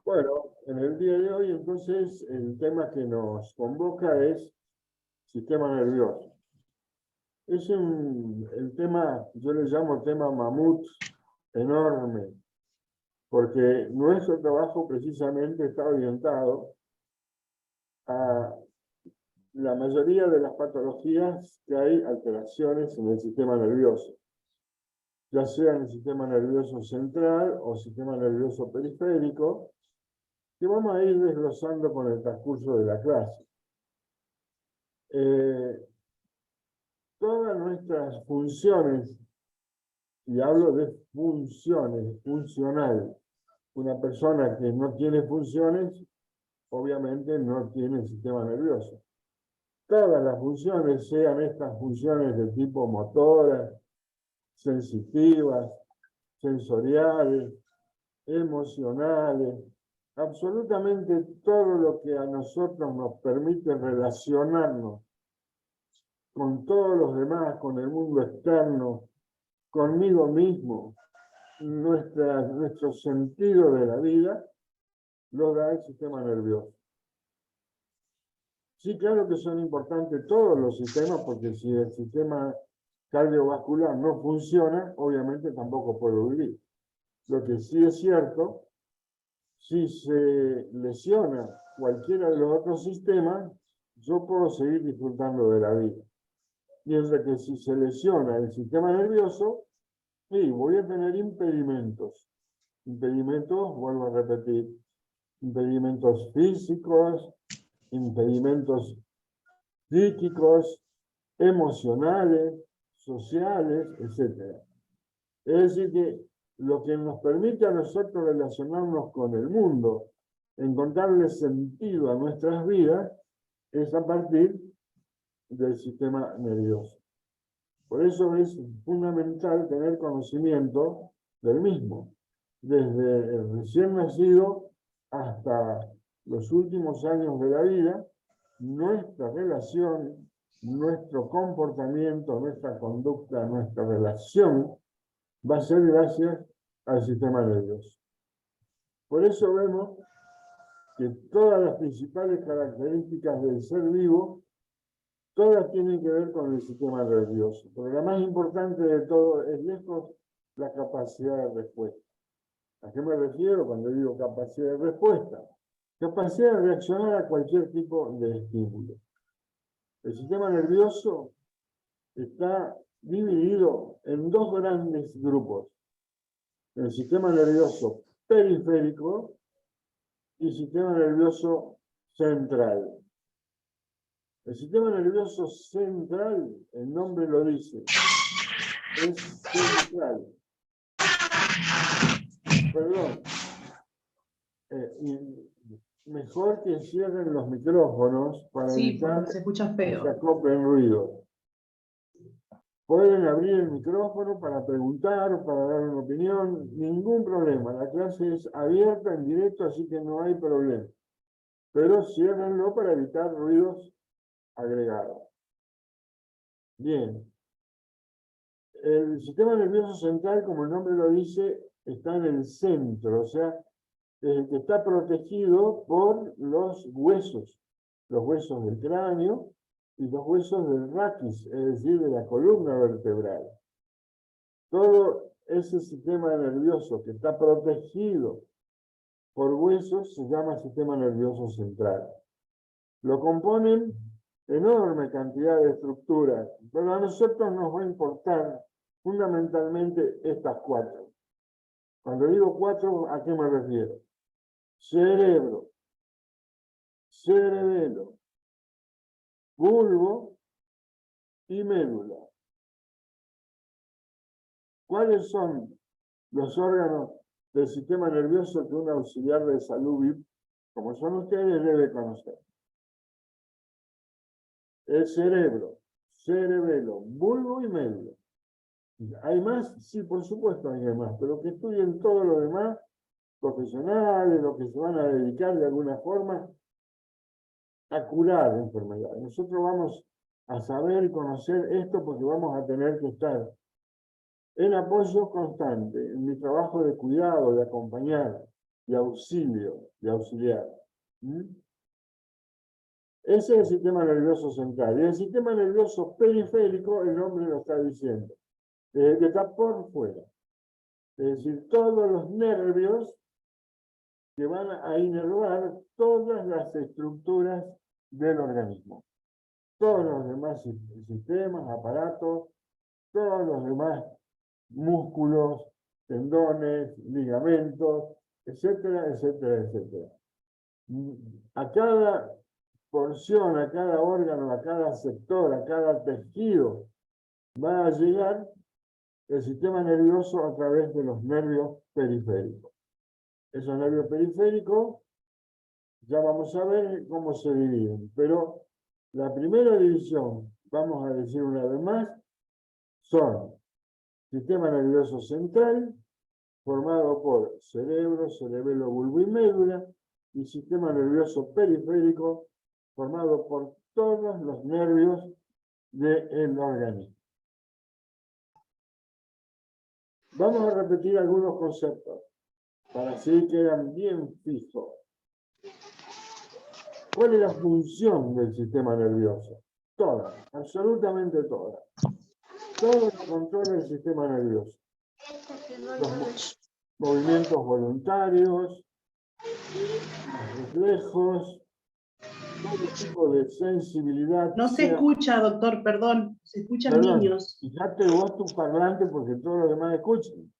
Bueno, en el día de hoy entonces el tema que nos convoca es sistema nervioso. El tema, yo le llamo tema mamut enorme, porque nuestro trabajo precisamente está orientado a la mayoría de las patologías que hay alteraciones en el sistema nervioso, ya sea en el sistema nervioso central o sistema nervioso periférico, que vamos a ir desglosando con el transcurso de la clase. Todas nuestras funciones, y hablo de funciones, funcional, una persona que no tiene funciones, obviamente no tiene sistema nervioso. Todas las funciones, sean estas funciones de tipo motoras, sensitivas, sensoriales, emocionales, absolutamente todo lo que a nosotros nos permite relacionarnos con todos los demás, con el mundo externo, conmigo mismo, nuestro sentido de la vida, lo da el sistema nervioso. Sí, claro que son importantes todos los sistemas, porque si el sistema cardiovascular no funciona, obviamente tampoco puedo vivir. Lo que sí es cierto, si se lesiona cualquiera de los otros sistemas, yo puedo seguir disfrutando de la vida. Mientras que si se lesiona el sistema nervioso, sí, voy a tener impedimentos. Impedimentos, vuelvo a repetir, impedimentos físicos, impedimentos psíquicos, emocionales, sociales, etc. Es decir, que lo que nos permite a nosotros relacionarnos con el mundo, encontrarle sentido a nuestras vidas, es a partir del sistema nervioso. Por eso es fundamental tener conocimiento del mismo, desde el recién nacido hasta los últimos años de la vida, nuestra relación, nuestro comportamiento, nuestra conducta, nuestra relación va a ser gracias al sistema nervioso. Por eso vemos que todas las principales características del ser vivo, todas tienen que ver con el sistema nervioso. Pero la más importante de todo es lejos la capacidad de respuesta. ¿A qué me refiero cuando digo capacidad de respuesta? Capacidad de reaccionar a cualquier tipo de estímulo. El sistema nervioso está dividido en dos grandes grupos. El sistema nervioso periférico y sistema nervioso central. El sistema nervioso central, el nombre lo dice, es central. Perdón. Mejor que cierren los micrófonos para evitar se escucha que se feo. acoplen ruido. Pueden abrir el micrófono para preguntar o para dar una opinión, ningún problema. La clase es abierta en directo, así que no hay problema. Pero ciérrenlo para evitar ruidos agregados. Bien. El sistema nervioso central, como el nombre lo dice, está en el centro, o sea, es el que está protegido por los huesos del cráneo y los huesos del raquis, es decir, de la columna vertebral. Todo ese sistema nervioso que está protegido por huesos se llama sistema nervioso central. Lo componen enorme cantidad de estructuras, pero a nosotros nos va a importar fundamentalmente estas cuatro. Cuando digo cuatro, ¿a qué me refiero? Cerebro, cerebelo, bulbo y médula. ¿Cuáles son los órganos del sistema nervioso que un auxiliar de salud VIP, como son ustedes, debe conocer? El cerebro, cerebelo, bulbo y médula. ¿Hay más? Sí, por supuesto hay más, pero que estudien todo lo demás, profesionales, los que se van a dedicar de alguna forma a curar enfermedades. Nosotros vamos a saber y conocer esto porque vamos a tener que estar en apoyo constante, en mi trabajo de cuidado, de acompañar. de auxilio, de auxiliar. ¿Mm? Ese es el sistema nervioso central. Y el sistema nervioso periférico, el nombre lo está diciendo, que está por fuera. Es decir, todos los nervios que van a inervar todas las estructuras del organismo. Todos los demás sistemas, aparatos, todos los demás músculos, tendones, ligamentos, etcétera, etcétera, etcétera. A cada porción, a cada órgano, a cada sector, a cada tejido, va a llegar el sistema nervioso a través de los nervios periféricos. Esos nervios periféricos, ya vamos a ver cómo se dividen, pero la primera división, vamos a decir una vez más, son sistema nervioso central, formado por cerebro, cerebelo, bulbo y médula, y sistema nervioso periférico, formado por todos los nervios del organismo. Vamos a repetir algunos conceptos, para así quedan bien fijos. ¿Cuál es la función del sistema nervioso? Toda, absolutamente toda. Todo lo controla el sistema nervioso. Los movimientos voluntarios, los reflejos, todo tipo de sensibilidad. No se escucha, doctor, perdón. Se escuchan niños. Fíjate vos tu parlante porque todos los demás escuchan.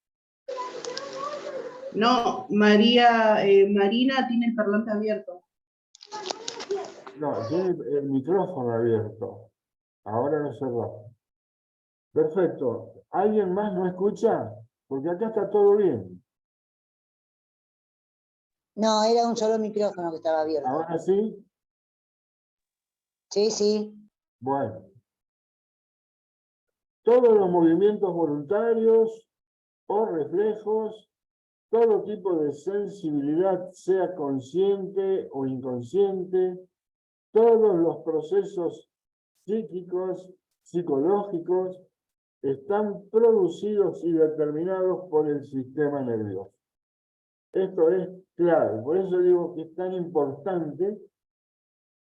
No, Marina tiene el parlante abierto. No, tiene el micrófono abierto. Ahora lo cerró. Perfecto. ¿Alguien más no escucha? Porque acá está todo bien. No, era un solo micrófono que estaba abierto. ¿Ahora sí? Sí, sí. Bueno. Todos los movimientos voluntarios o reflejos, todo tipo de sensibilidad, sea consciente o inconsciente, todos los procesos psíquicos, psicológicos, están producidos y determinados por el sistema nervioso. Esto es clave, por eso digo que es tan importante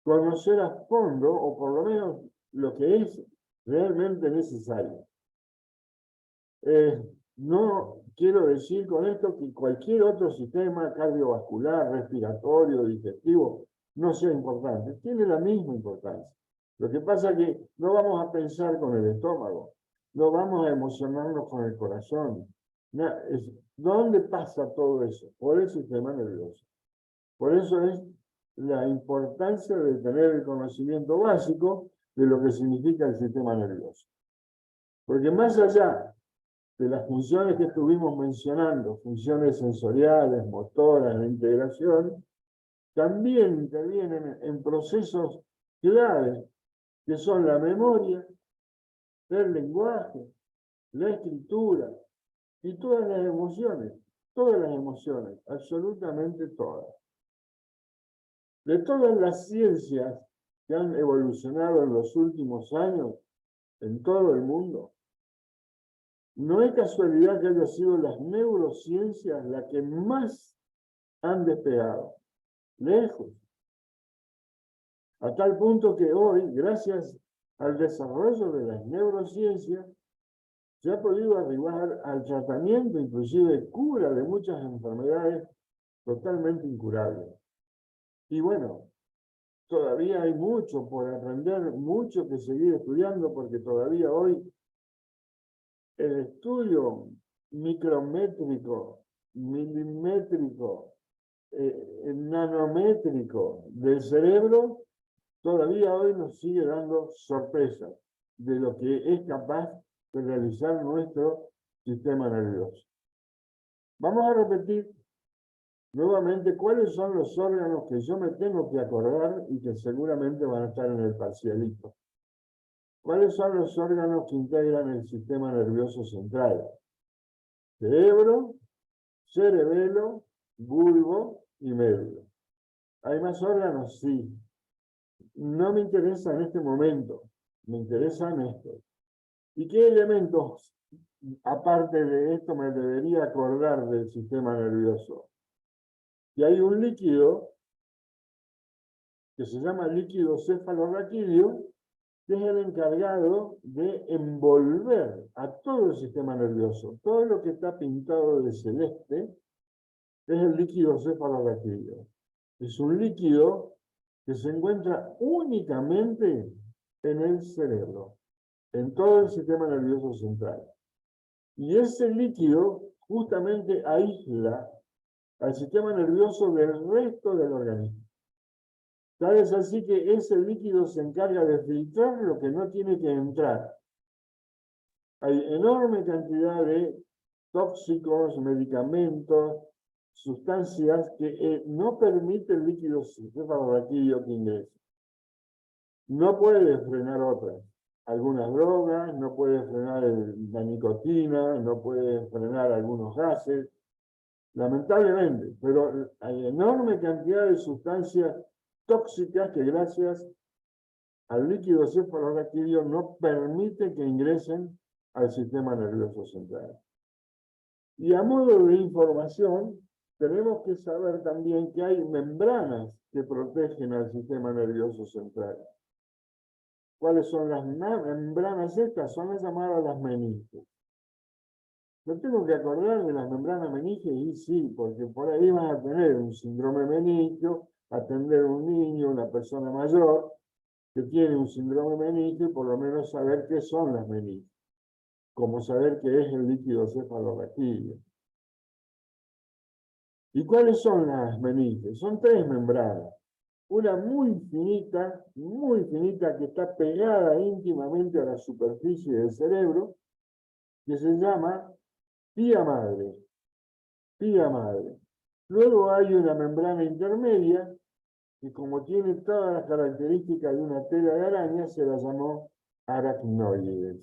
conocer a fondo, o por lo menos lo que es realmente necesario. No quiero decir con esto que cualquier otro sistema cardiovascular, respiratorio, digestivo, no sea importante. Tiene la misma importancia. Lo que pasa es que no vamos a pensar con el estómago, no vamos a emocionarnos con el corazón. ¿Dónde pasa todo eso? Por el sistema nervioso. Por eso es la importancia de tener el conocimiento básico de lo que significa el sistema nervioso. Porque más allá de las funciones que estuvimos mencionando, funciones sensoriales, motoras, de integración, también intervienen en procesos claves que son la memoria, el lenguaje, la escritura y todas las emociones, absolutamente todas. De todas las ciencias que han evolucionado en los últimos años en todo el mundo, no es casualidad que haya sido las neurociencias las que más han despegado, lejos. A tal punto que hoy, gracias al desarrollo de las neurociencias, se ha podido arribar al tratamiento, inclusive cura de muchas enfermedades totalmente incurables. Y bueno, todavía hay mucho por aprender, mucho que seguir estudiando, porque todavía hoy el estudio micrométrico, milimétrico, nanométrico del cerebro, todavía hoy nos sigue dando sorpresas de lo que es capaz de realizar nuestro sistema nervioso. Vamos a repetir nuevamente cuáles son los órganos que yo me tengo que acordar y que seguramente van a estar en el parcialito. ¿Cuáles son los órganos que integran el sistema nervioso central? Cerebro, cerebelo, bulbo y médula. ¿Hay más órganos? Sí. No me interesa en este momento, me interesan estos. ¿Y qué elementos, aparte de esto, me debería acordar del sistema nervioso? Y hay un líquido que se llama líquido cefalorraquídeo, que es el encargado de envolver a todo el sistema nervioso. Todo lo que está pintado de celeste es el líquido cefalorraquídeo. Es un líquido que se encuentra únicamente en el cerebro, en todo el sistema nervioso central. Y ese líquido justamente aísla al sistema nervioso del resto del organismo. Tal es así que ese líquido se encarga de filtrar lo que no tiene que entrar. Hay enorme cantidad de tóxicos, medicamentos, sustancias que no permite el líquido cefalorraquídeo que ingrese. No puede frenar otras. Algunas drogas, no puede frenar la nicotina, no puede frenar algunos gases, lamentablemente, pero hay enorme cantidad de sustancias tóxicas que gracias al líquido cefalorraquídeo no permite que ingresen al sistema nervioso central. Y a modo de información, tenemos que saber también que hay membranas que protegen al sistema nervioso central. ¿Cuáles son las membranas estas? Son las llamadas las meninges. ¿No tengo que acordar de las membranas meninges? Y sí, porque por ahí vas a tener un síndrome meningio, atender a un niño, una persona mayor, que tiene un síndrome meningio, y por lo menos saber qué son las meninges, como saber qué es el líquido cefalorraquídeo. ¿Y cuáles son las meninges? Son tres membranas. Una muy finita, que está pegada íntimamente a la superficie del cerebro, que se llama pía madre. Pía madre. Luego hay una membrana intermedia, que como tiene todas las características de una tela de araña, se la llamó aracnoides.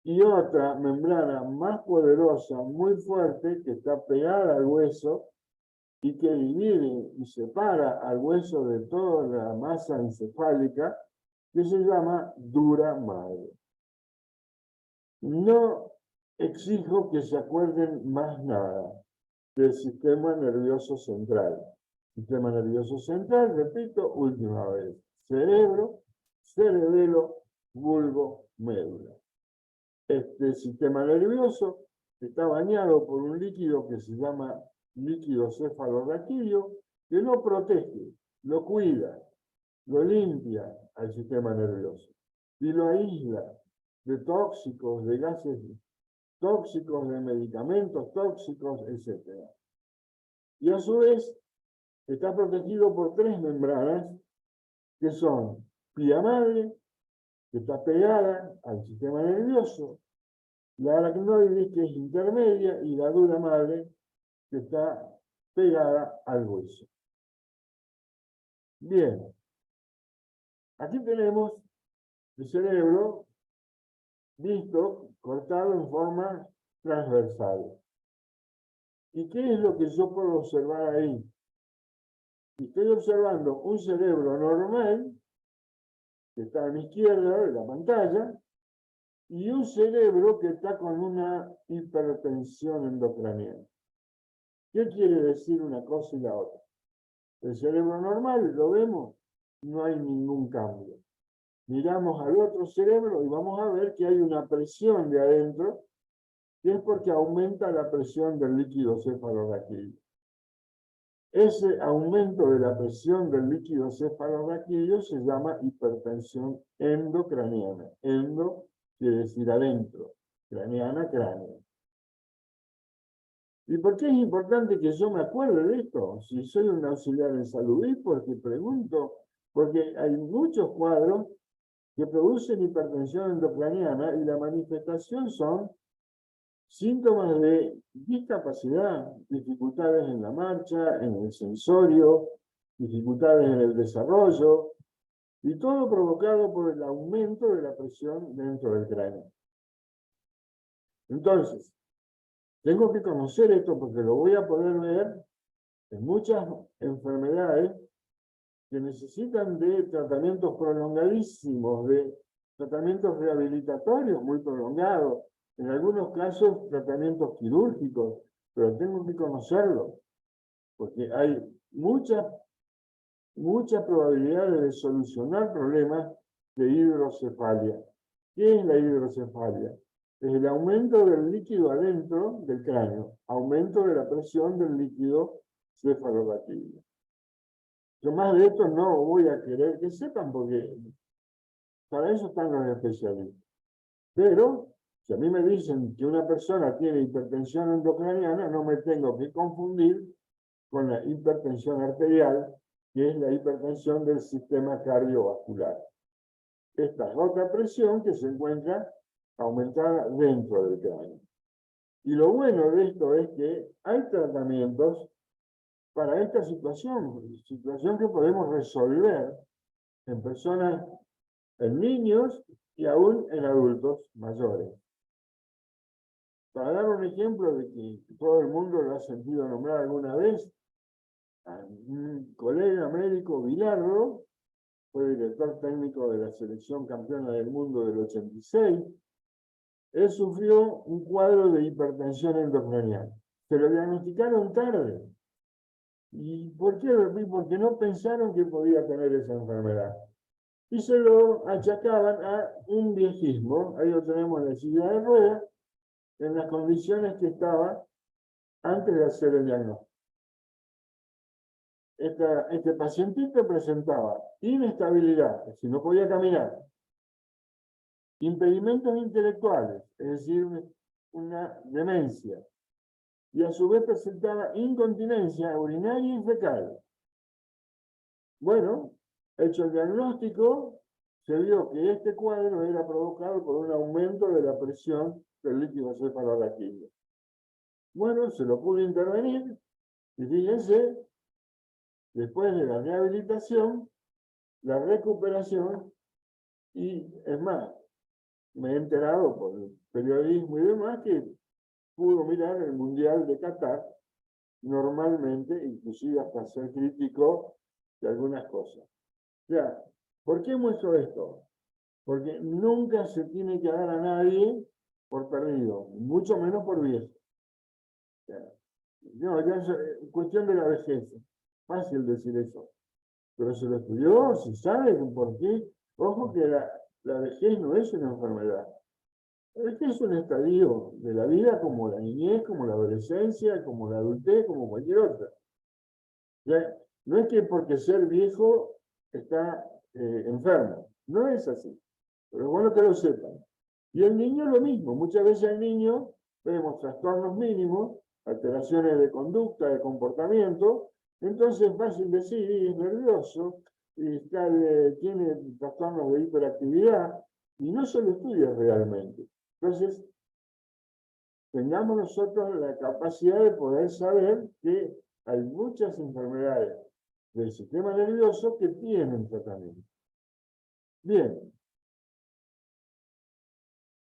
Y otra membrana más poderosa, muy fuerte, que está pegada al hueso, y que divide y separa al hueso de toda la masa encefálica, que se llama dura madre. No exijo que se acuerden más nada del sistema nervioso central. Sistema nervioso central, repito, última vez. Cerebro, cerebelo, bulbo, médula. Este sistema nervioso está bañado por un líquido que se llama líquido cefalorraquídeo, que lo protege, lo cuida, lo limpia al sistema nervioso y lo aísla de tóxicos, de gases tóxicos, de medicamentos tóxicos, etc. Y a su vez está protegido por tres membranas que son pía madre, que está pegada al sistema nervioso, la aracnoides, que es intermedia, y la dura madre, que está pegada al hueso. Bien, aquí tenemos el cerebro visto, cortado en forma transversal. ¿Y qué es lo que yo puedo observar ahí? Estoy observando un cerebro normal, que está a mi izquierda de la pantalla, y un cerebro que está con una hipertensión endocraniana. ¿Qué quiere decir una cosa y la otra? El cerebro normal, lo vemos, no hay ningún cambio. Miramos al otro cerebro y vamos a ver que hay una presión de adentro, que es porque aumenta la presión del líquido cefalorraquídeo. Ese aumento de la presión del líquido cefalorraquídeo se llama hipertensión endocraniana. Endo quiere decir adentro, craneana, cráneo. ¿Y por qué es importante que yo me acuerde de esto? Si soy un auxiliar en salud, y porque pregunto, porque hay muchos cuadros que producen hipertensión endocraniana y la manifestación son síntomas de discapacidad, dificultades en la marcha, en el sensorio, dificultades en el desarrollo, y todo provocado por el aumento de la presión dentro del cráneo. Entonces, tengo que conocer esto porque lo voy a poder ver en muchas enfermedades que necesitan de tratamientos prolongadísimos, de tratamientos rehabilitatorios muy prolongados, en algunos casos tratamientos quirúrgicos, pero tengo que conocerlo. porque hay muchas probabilidades de solucionar problemas de hidrocefalia. ¿Qué es la hidrocefalia? Es el aumento del líquido adentro del cráneo, aumento de la presión del líquido cefalorraquídeo. Yo más de esto no voy a querer que sepan, porque para eso están los especialistas. Pero, si a mí me dicen que una persona tiene hipertensión endocraniana, no me tengo que confundir con la hipertensión arterial, que es la hipertensión del sistema cardiovascular. Esta es otra presión que se encuentra aumentada dentro del cráneo. Y lo bueno de esto es que hay tratamientos para esta situación que podemos resolver en personas, en niños y aún en adultos mayores. Para dar un ejemplo de que todo el mundo lo ha sentido nombrar alguna vez, a un colega médico, Bilardo, fue director técnico de la selección campeona del mundo del 86. Él sufrió un cuadro de hipertensión endocraniana. Se lo diagnosticaron tarde. ¿Y por qué? Porque no pensaron que podía tener esa enfermedad. Y se lo achacaban a un viejismo. Ahí lo tenemos en la silla de ruedas, en las condiciones que estaba antes de hacer el diagnóstico. Este pacientito presentaba inestabilidad, es decir, no podía caminar, impedimentos intelectuales, es decir, una demencia, y a su vez presentaba incontinencia urinaria y fecal. Bueno, hecho el diagnóstico, se vio que este cuadro era provocado por un aumento de la presión del líquido cefalorraquídeo. Bueno, se lo pudo intervenir, y fíjense, después de la rehabilitación, la recuperación, y es más, me he enterado por el periodismo y demás que pudo mirar el Mundial de Qatar normalmente, inclusive hasta ser crítico de algunas cosas. O sea, ¿por qué muestro esto? Porque nunca se tiene que dar a nadie por perdido, mucho menos por viejo. O sea, no, ya es cuestión de la vejez. Fácil decir eso. Pero se lo estudió, se sabe por qué. Ojo que la vejez no es una enfermedad. Es que es un estadio de la vida como la niñez, como la adolescencia, como la adultez, como cualquier otra. Ya, no es que porque ser viejo está enfermo. No es así. Pero es bueno que lo sepan. Y el niño lo mismo. Muchas veces el niño vemos trastornos mínimos, alteraciones de conducta, de comportamiento. Entonces es fácil decir, y es nervioso, y tiene trastornos de hiperactividad, y no se lo estudia realmente. Entonces, tengamos nosotros la capacidad de poder saber que hay muchas enfermedades del sistema nervioso que tienen tratamiento. Bien.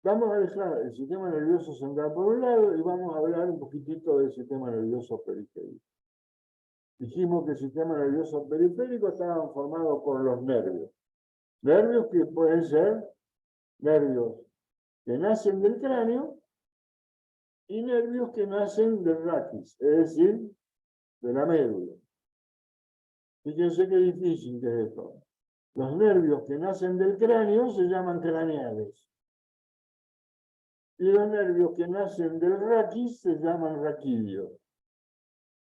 Vamos a dejar el sistema nervioso central por un lado y vamos a hablar un poquitito del sistema nervioso periférico. Dijimos que el sistema nervioso periférico estaba formado por los nervios. Nervios que pueden ser nervios que nacen del cráneo y nervios que nacen del raquis, es decir, de la médula. Fíjense qué difícil que es esto. Los nervios que nacen del cráneo se llaman craneales. Y los nervios que nacen del raquis se llaman raquídeos.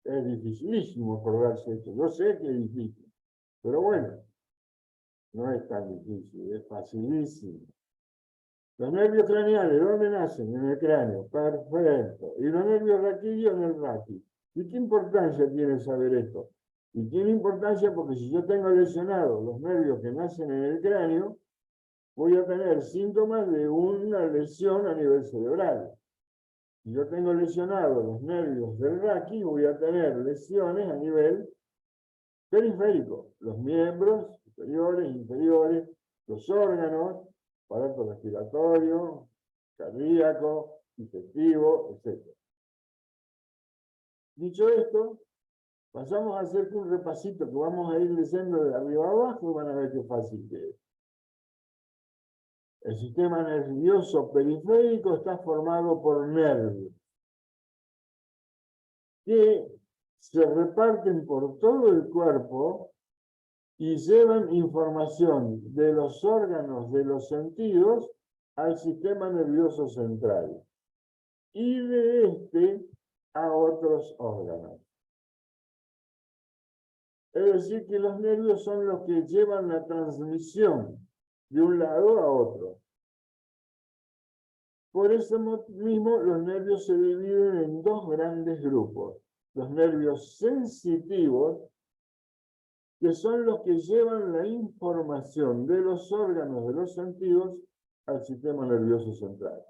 Es dificilísimo acordarse esto. Yo sé que es difícil, pero bueno, no es tan difícil, es facilísimo. Los nervios craneales, ¿dónde nacen? En el cráneo. Perfecto. Y los nervios raquídeos en el raquis. ¿Y qué importancia tiene saber esto? Y tiene importancia porque si yo tengo lesionados los nervios que nacen en el cráneo, voy a tener síntomas de una lesión a nivel cerebral. Si yo tengo lesionados los nervios del raquis, voy a tener lesiones a nivel periférico. Los miembros superiores, inferiores, los órganos, aparato respiratorio, cardíaco, digestivo, etc. Dicho esto, pasamos a hacer un repasito que vamos a ir leyendo de arriba abajo y van a ver qué fácil que es. El sistema nervioso periférico está formado por nervios que se reparten por todo el cuerpo y llevan información de los órganos de los sentidos al sistema nervioso central y de este a otros órganos. Es decir, que los nervios son los que llevan la transmisión de un lado a otro. Por eso mismo los nervios se dividen en dos grandes grupos. Los nervios sensitivos, que son los que llevan la información de los órganos de los sentidos al sistema nervioso central.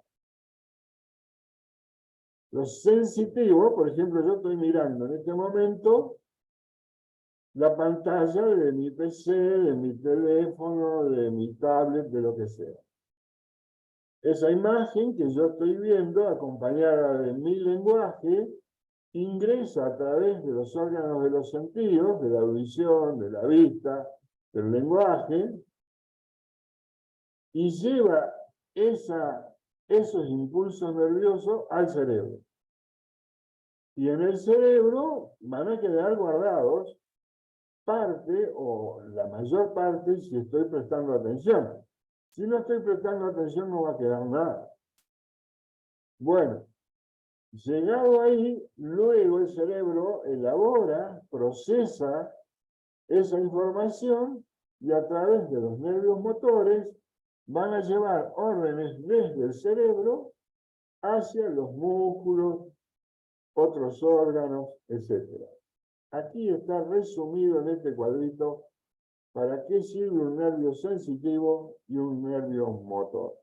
Los sensitivos, por ejemplo, yo estoy mirando en este momento la pantalla de mi PC, de mi teléfono, de mi tablet, de lo que sea. Esa imagen que yo estoy viendo, acompañada de mi lenguaje, ingresa a través de los órganos de los sentidos, de la audición, de la vista, del lenguaje, y lleva esos impulsos nerviosos al cerebro. Y en el cerebro van a quedar guardados parte o la mayor parte si estoy prestando atención. Si no estoy prestando atención no va a quedar nada. Bueno, llegado ahí, luego el cerebro elabora, procesa esa información y a través de los nervios motores van a llevar órdenes desde el cerebro hacia los músculos, otros órganos, etc. Aquí está resumido en este cuadrito para qué sirve un nervio sensitivo y un nervio motor.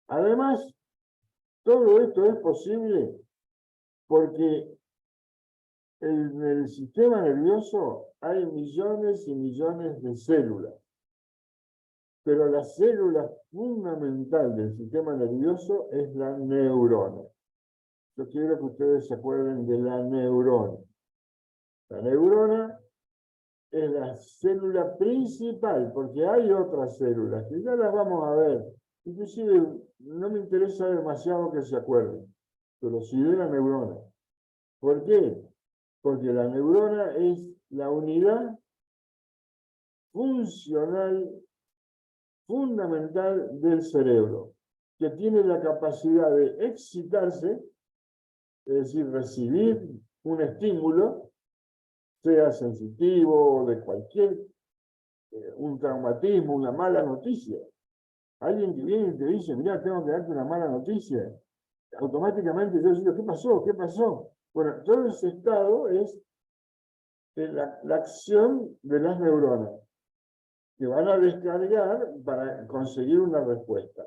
Además, todo esto es posible porque en el sistema nervioso hay millones y millones de células. Pero la célula fundamental del sistema nervioso es la neurona. Yo quiero que ustedes se acuerden de la neurona. La neurona es la célula principal, porque hay otras células que ya las vamos a ver. Inclusive no me interesa demasiado que se acuerden, pero sí de la neurona. ¿Por qué? Porque la neurona es la unidad funcional fundamental del cerebro, que tiene la capacidad de excitarse, es decir, recibir un estímulo, sea sensitivo, de cualquier, un traumatismo, una mala noticia. Alguien que viene y te dice, mira, tengo que darte una mala noticia, automáticamente yo digo, ¿qué pasó? ¿Qué pasó? Bueno, todo ese estado es la acción de las neuronas, que van a descargar para conseguir una respuesta.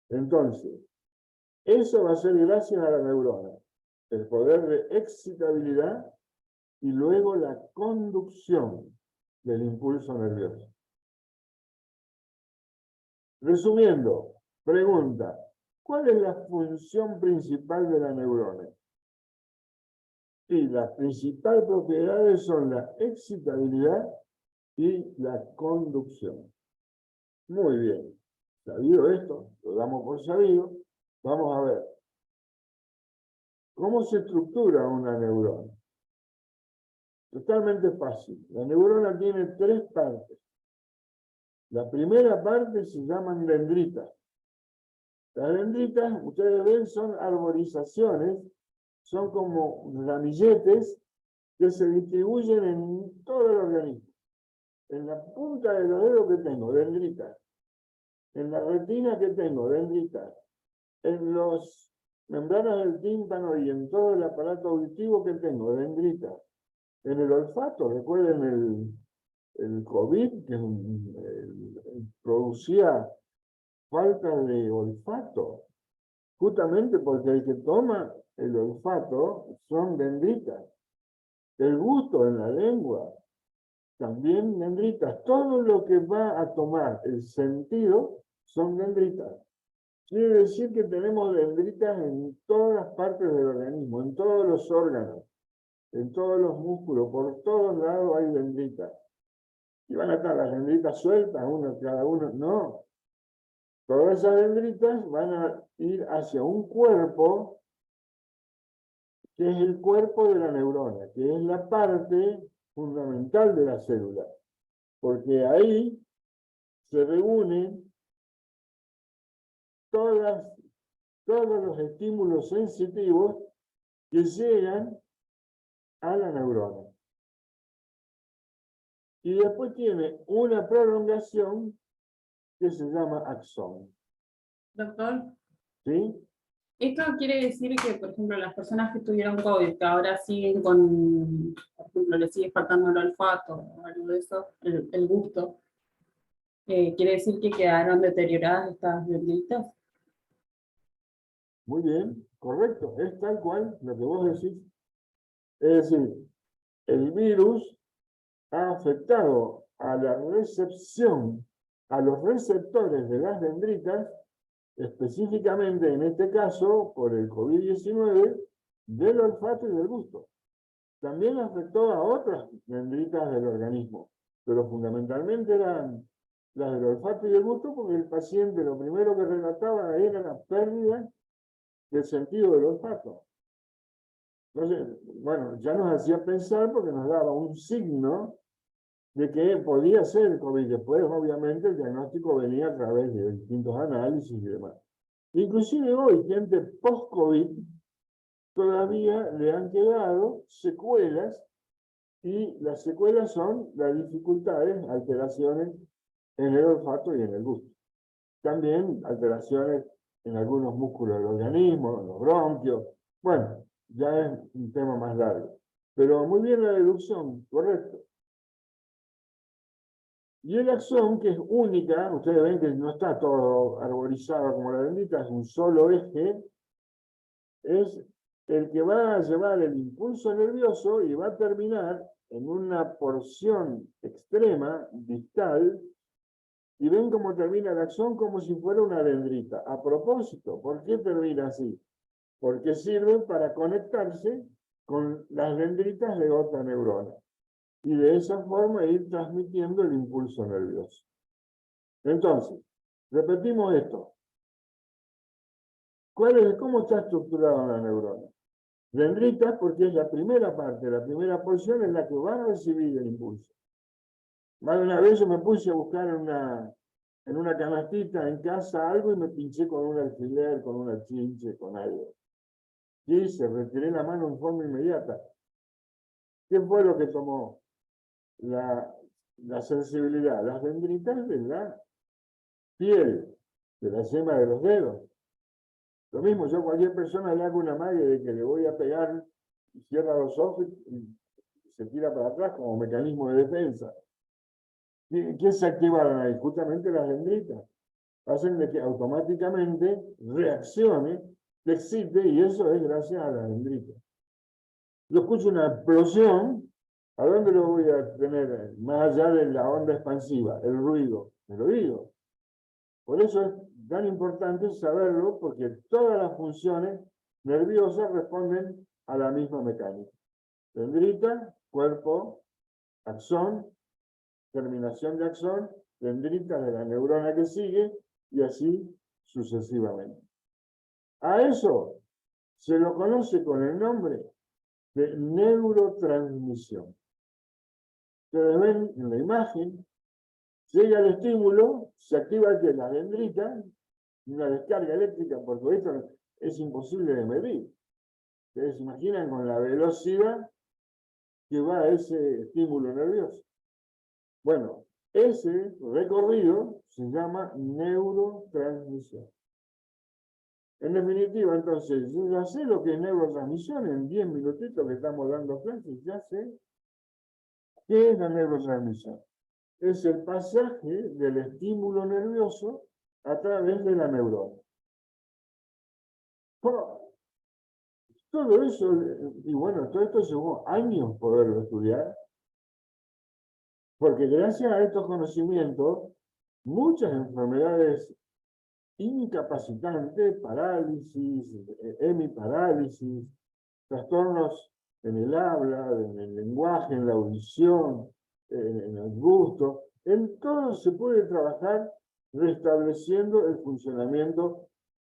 Entonces, eso va a ser gracias a la neurona, el poder de excitabilidad y luego la conducción del impulso nervioso. Resumiendo, pregunta, ¿cuál es la función principal de la neurona? Y las principales propiedades son la excitabilidad y la conducción. Muy bien. Sabido esto, lo damos por sabido, vamos a ver. ¿Cómo se estructura una neurona? Totalmente fácil. La neurona tiene tres partes. La primera parte se llaman dendritas. Las dendritas, ustedes ven, son arborizaciones, son como ramilletes que se distribuyen en todo el organismo. En la punta de los dedos que tengo, dendritas. En la retina que tengo, dendritas. En las membranas del tímpano y en todo el aparato auditivo que tengo, dendritas. En el olfato, recuerden el COVID, que producía falta de olfato, justamente porque el que toma el olfato son dendritas. El gusto en la lengua, también dendritas. Todo lo que va a tomar el sentido son dendritas. Quiere decir que tenemos dendritas en todas las partes del organismo, en todos los órganos, en todos los músculos, por todos lados hay dendritas. Y van a estar las dendritas sueltas, una cada uno, no. Todas esas dendritas van a ir hacia un cuerpo que es el cuerpo de la neurona, que es la parte fundamental de la célula, porque ahí se reúnen todos los estímulos sensitivos que llegan a la neurona. Y después tiene una prolongación que se llama axón. Doctor, ¿Sí? esto quiere decir que, por ejemplo, las personas que tuvieron COVID, que ahora siguen con, por ejemplo, les sigue faltando el olfato o algo de eso, el gusto, quiere decir que quedaron deterioradas estas dendritas. Muy bien, correcto. Es tal cual lo que vos decís. Es decir, el virus ha afectado a la recepción, a los receptores de las dendritas, específicamente en este caso, por el COVID-19, del olfato y del gusto. También afectó a otras dendritas del organismo, pero fundamentalmente eran las del olfato y del gusto, porque el paciente lo primero que relataba era la pérdida del sentido del olfato. Entonces, bueno, ya nos hacía pensar porque nos daba un signo de que podía ser el COVID. Después, obviamente, el diagnóstico venía a través de distintos análisis y demás. Inclusive hoy, gente post-COVID, todavía le han quedado secuelas, y las secuelas son las dificultades, alteraciones en el olfato y en el gusto. También alteraciones en algunos músculos del organismo, en los bronquios. Bueno, ya es un tema más largo. Pero muy bien la deducción, correcto. Y el axón, que es única, ustedes ven que no está todo arborizado como la dendrita, es un solo eje, es el que va a llevar el impulso nervioso y va a terminar en una porción extrema, distal, y ven cómo termina el axón como si fuera una dendrita. A propósito, ¿por qué termina así? Porque sirve para conectarse con las dendritas de otra neurona, y de esa forma ir transmitiendo el impulso nervioso. Entonces, repetimos esto. ¿Cómo está estructurada la neurona? Dendritas, porque es la primera parte, la primera porción es la que va a recibir el impulso. Más de una vez yo me puse a buscar en una canastita en casa algo y me pinché con un alfiler, con una chinche, con algo. Y se retiré la mano en forma inmediata. ¿Qué fue lo que tomó la sensibilidad? Las dendritas de la piel, de la yema de los dedos. Lo mismo, yo a cualquier persona le hago una magia de que le voy a pegar, cierra los ojos y se tira para atrás como mecanismo de defensa. ¿Qué se activaron ahí? Justamente las dendritas. Hacen de que automáticamente reaccione, se excite, y eso es gracias a las dendritas. Yo escucho una explosión, ¿a dónde lo voy a tener? Más allá de la onda expansiva, el ruido, el oído. Por eso es tan importante saberlo, porque todas las funciones nerviosas responden a la misma mecánica. Dendrita, cuerpo, axón, terminación de axón, dendrita de la neurona que sigue, y así sucesivamente. A eso se lo conoce con el nombre de neurotransmisión. Ustedes ven en la imagen, llega el estímulo, se activa la dendrita, una descarga eléctrica, porque esto es imposible de medir. Ustedes se imaginan con la velocidad que va ese estímulo nervioso. Bueno, ese recorrido se llama neurotransmisión. En definitiva, entonces, yo ya sé lo que es neurotransmisión. En 10 minutitos que estamos dando clases, ya sé qué es la neurotransmisión. Es el pasaje del estímulo nervioso a través de la neurona. Todo eso, y bueno, todo esto llevó años poderlo estudiar, porque gracias a estos conocimientos, muchas enfermedades incapacitantes, parálisis, hemiparálisis, trastornos en el habla, en el lenguaje, en la audición, en el gusto, en todo se puede trabajar restableciendo el funcionamiento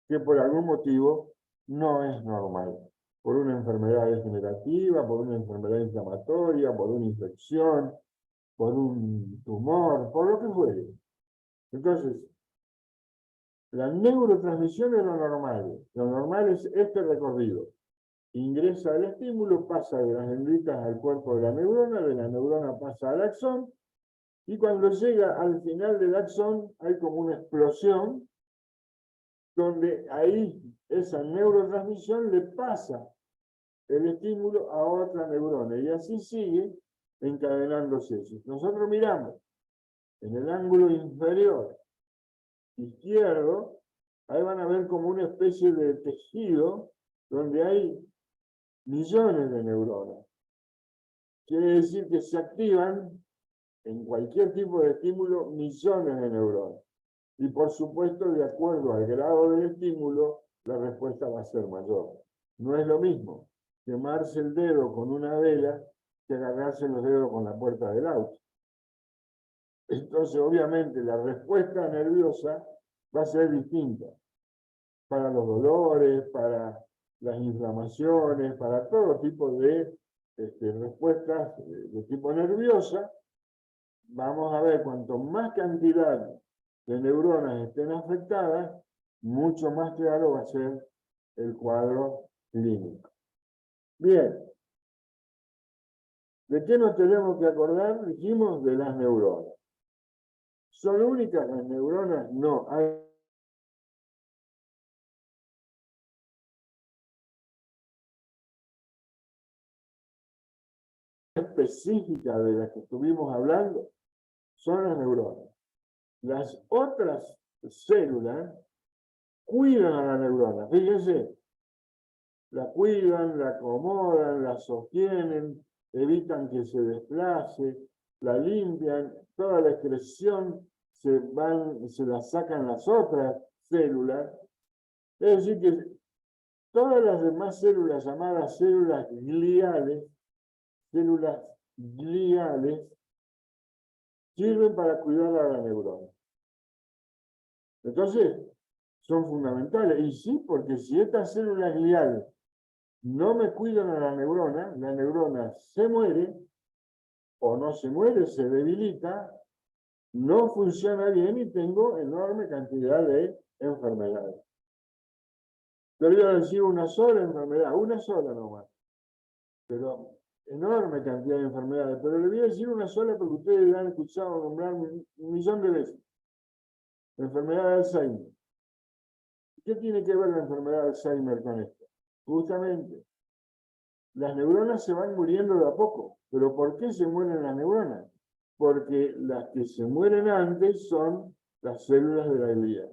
que por algún motivo no es normal. por una enfermedad degenerativa, por una enfermedad inflamatoria, por una infección, por un tumor, por lo que fuere. Entonces, la neurotransmisión es lo normal. Lo normal es este recorrido. Ingresa el estímulo, pasa de las dendritas al cuerpo de la neurona pasa al axón, y cuando llega al final del axón hay como una explosión, donde ahí esa neurotransmisión le pasa el estímulo a otra neurona, y así sigue encadenándose. Si nosotros miramos en el ángulo inferior izquierdo, ahí van a ver como una especie de tejido donde hay millones de neuronas. Quiere decir que se activan en cualquier tipo de estímulo millones de neuronas. Y por supuesto, de acuerdo al grado del estímulo, la respuesta va a ser mayor. No es lo mismo quemarse el dedo con una vela que agarrarse los dedos con la puerta del auto. Entonces, obviamente, la respuesta nerviosa va a ser distinta para los dolores, para las inflamaciones, para todo tipo de respuestas de tipo nerviosa. Vamos a ver, cuanto más cantidad de neuronas estén afectadas, mucho más claro va a ser el cuadro clínico. Bien. ¿De qué nos tenemos que acordar? Dijimos de las neuronas. ¿Son únicas las neuronas? No. Hay específica de las que estuvimos hablando son las neuronas. Las otras células cuidan a la neurona. Fíjense, la cuidan, la acomodan, la sostienen, evitan que se desplace, la limpian, toda la excreción se la sacan las otras células. Es decir, que todas las demás células llamadas células gliales sirven para cuidar a la neurona. Entonces, son fundamentales. Y sí, porque si estas células gliales no me cuidan a la neurona se muere, o no se muere, se debilita, no funciona bien y tengo enorme cantidad de enfermedades. Te voy a decir una sola enfermedad, una sola nomás, pero enorme cantidad de enfermedades, pero le voy a decir una sola porque ustedes la han escuchado nombrar un millón de veces. La enfermedad de Alzheimer. ¿Qué tiene que ver la enfermedad de Alzheimer con esto? Justamente, las neuronas se van muriendo de a poco. ¿Pero por qué se mueren las neuronas? Porque las que se mueren antes son las células de la glía.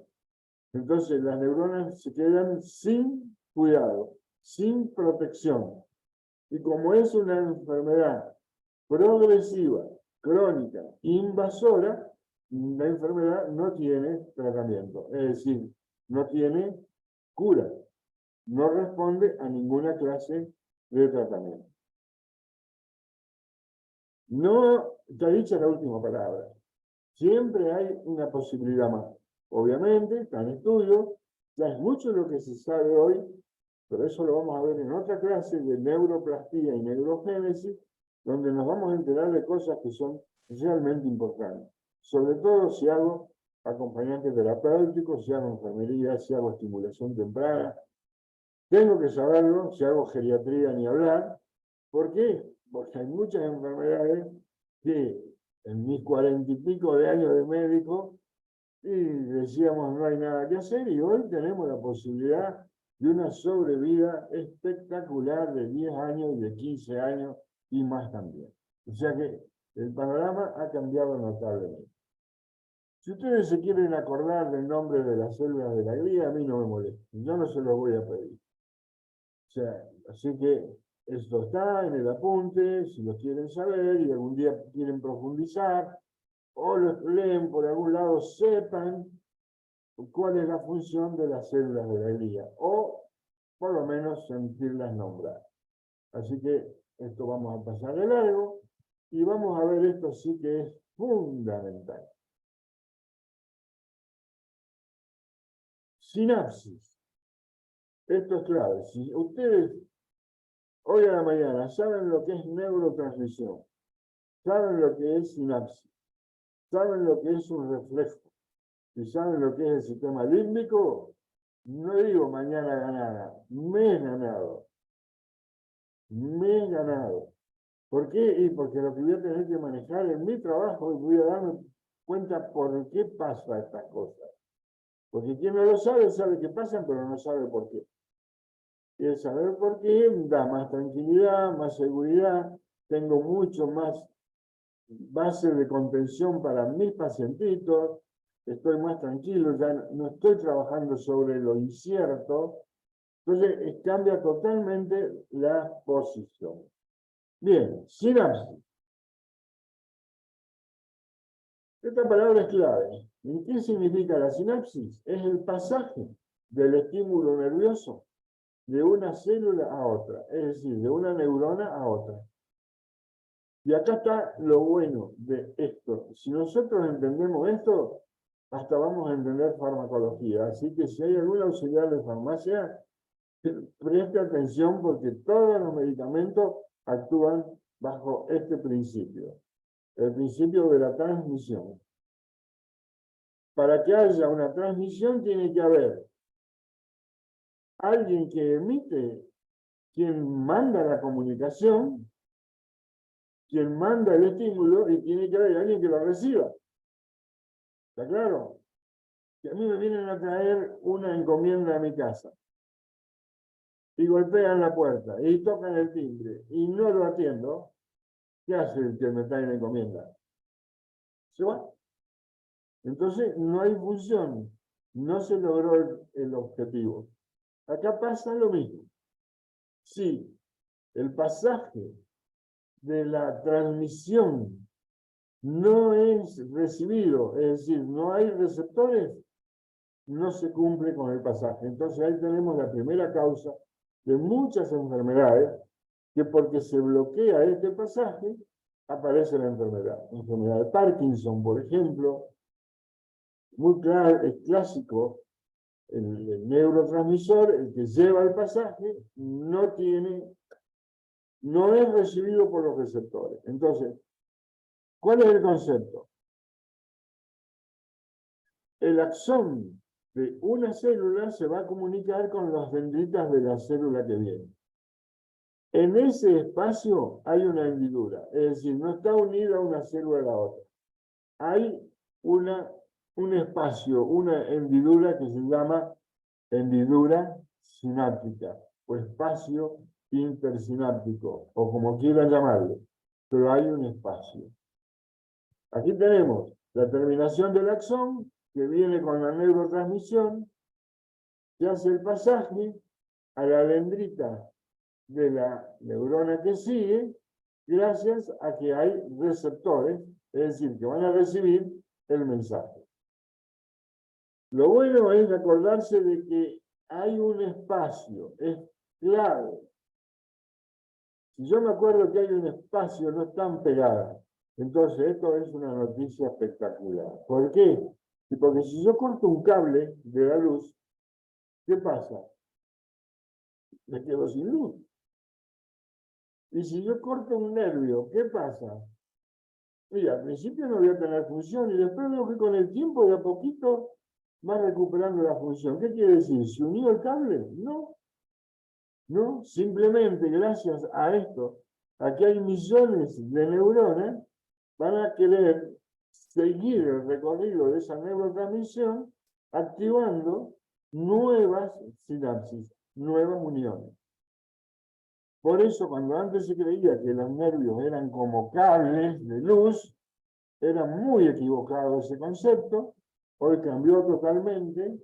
Entonces las neuronas se quedan sin cuidado, sin protección. Y como es una enfermedad progresiva, crónica, invasora, la enfermedad no tiene tratamiento. Es decir, no tiene cura. No responde a ninguna clase de tratamiento. No está dicha la última palabra. Siempre hay una posibilidad más. Obviamente, está en estudio, ya es mucho lo que se sabe hoy, pero eso lo vamos a ver en otra clase de neuroplastía y neurogénesis, donde nos vamos a enterar de cosas que son realmente importantes. Sobre todo si hago acompañante terapéutico, si hago enfermería, si hago estimulación temprana. Tengo que saberlo, si hago geriatría ni hablar. ¿Por qué? Porque hay muchas enfermedades que en mis 40 y pico de años de médico, y decíamos no hay nada que hacer, y hoy tenemos la posibilidad de una sobrevida espectacular de 10 años, de 15 años y más también. O sea que el panorama ha cambiado notablemente. Si ustedes se quieren acordar del nombre de las células de la glía, a mí no me molesta. Yo no se los voy a pedir. O sea, así que esto está en el apunte, si lo quieren saber y algún día quieren profundizar, o lo leen por algún lado, sepan cuál es la función de las células de la glía, o por lo menos sentirlas nombrar. Así que esto vamos a pasar de largo, y vamos a ver esto sí que es fundamental. Sinapsis. Esto es clave. Si ustedes hoy a la mañana, ¿saben lo que es neurotransmisión? ¿Saben lo que es sinapsis? ¿Saben lo que es un reflejo? ¿Y saben lo que es el sistema límbico? No digo mañana ganada, me he ganado. Me he ganado. ¿Por qué? Y porque lo que voy a tener que manejar en mi trabajo y voy a darme cuenta por qué pasa estas cosas. Porque quien no lo sabe, sabe que pasan, pero no sabe por qué. Y el saber por qué da más tranquilidad, más seguridad, tengo mucho más base de contención para mis pacientitos, estoy más tranquilo, ya no estoy trabajando sobre lo incierto, entonces cambia totalmente la posición. Bien, sinapsis. Esta palabra es clave. ¿Y qué significa la sinapsis? Es el pasaje del estímulo nervioso de una célula a otra, es decir, de una neurona a otra. Y acá está lo bueno de esto. Si nosotros entendemos esto, hasta vamos a entender farmacología. Así que si hay algún auxiliar de farmacia, preste atención porque todos los medicamentos actúan bajo este principio. El principio de la transmisión. Para que haya una transmisión tiene que haber alguien que emite, quien manda la comunicación, quien manda el estímulo y tiene que haber alguien que lo reciba. ¿Está claro? Si a mí me vienen a traer una encomienda a mi casa y golpean la puerta y tocan el timbre y no lo atiendo, ¿qué hace el que me trae la encomienda? Se va. Entonces no hay función, no se logró el objetivo. Acá pasa lo mismo. Si el pasaje de la transmisión no es recibido, es decir, no hay receptores, no se cumple con el pasaje. Entonces ahí tenemos la primera causa de muchas enfermedades, que porque se bloquea este pasaje, aparece la enfermedad. La enfermedad de Parkinson, por ejemplo, muy claro, es clásico, el neurotransmisor, el que lleva el pasaje, no es recibido por los receptores. Entonces, ¿cuál es el concepto? El axón de una célula se va a comunicar con las dendritas de la célula que viene. En ese espacio hay una hendidura, es decir, no está unida una célula a la otra. Hay un espacio, una hendidura que se llama hendidura sináptica o espacio intersináptico, o como quieran llamarlo, pero hay un espacio. Aquí tenemos la terminación del axón, que viene con la neurotransmisión, que hace el pasaje a la dendrita de la neurona que sigue, gracias a que hay receptores, es decir, que van a recibir el mensaje. Lo bueno es acordarse de que hay un espacio, es clave. Si yo me acuerdo que hay un espacio, no están pegadas. Entonces, esto es una noticia espectacular. ¿Por qué? Porque si yo corto un cable de la luz, ¿qué pasa? Me quedo sin luz. Y si yo corto un nervio, ¿qué pasa? Y al principio no voy a tener función y después veo que con el tiempo de a poquito va recuperando la función. ¿Qué quiere decir? ¿Se unió el cable? No. No, simplemente gracias a esto, a que hay millones de neuronas, van a querer seguir el recorrido de esa neurotransmisión activando nuevas sinapsis, nuevas uniones. Por eso, cuando antes se creía que los nervios eran como cables de luz, era muy equivocado ese concepto. Hoy cambió totalmente.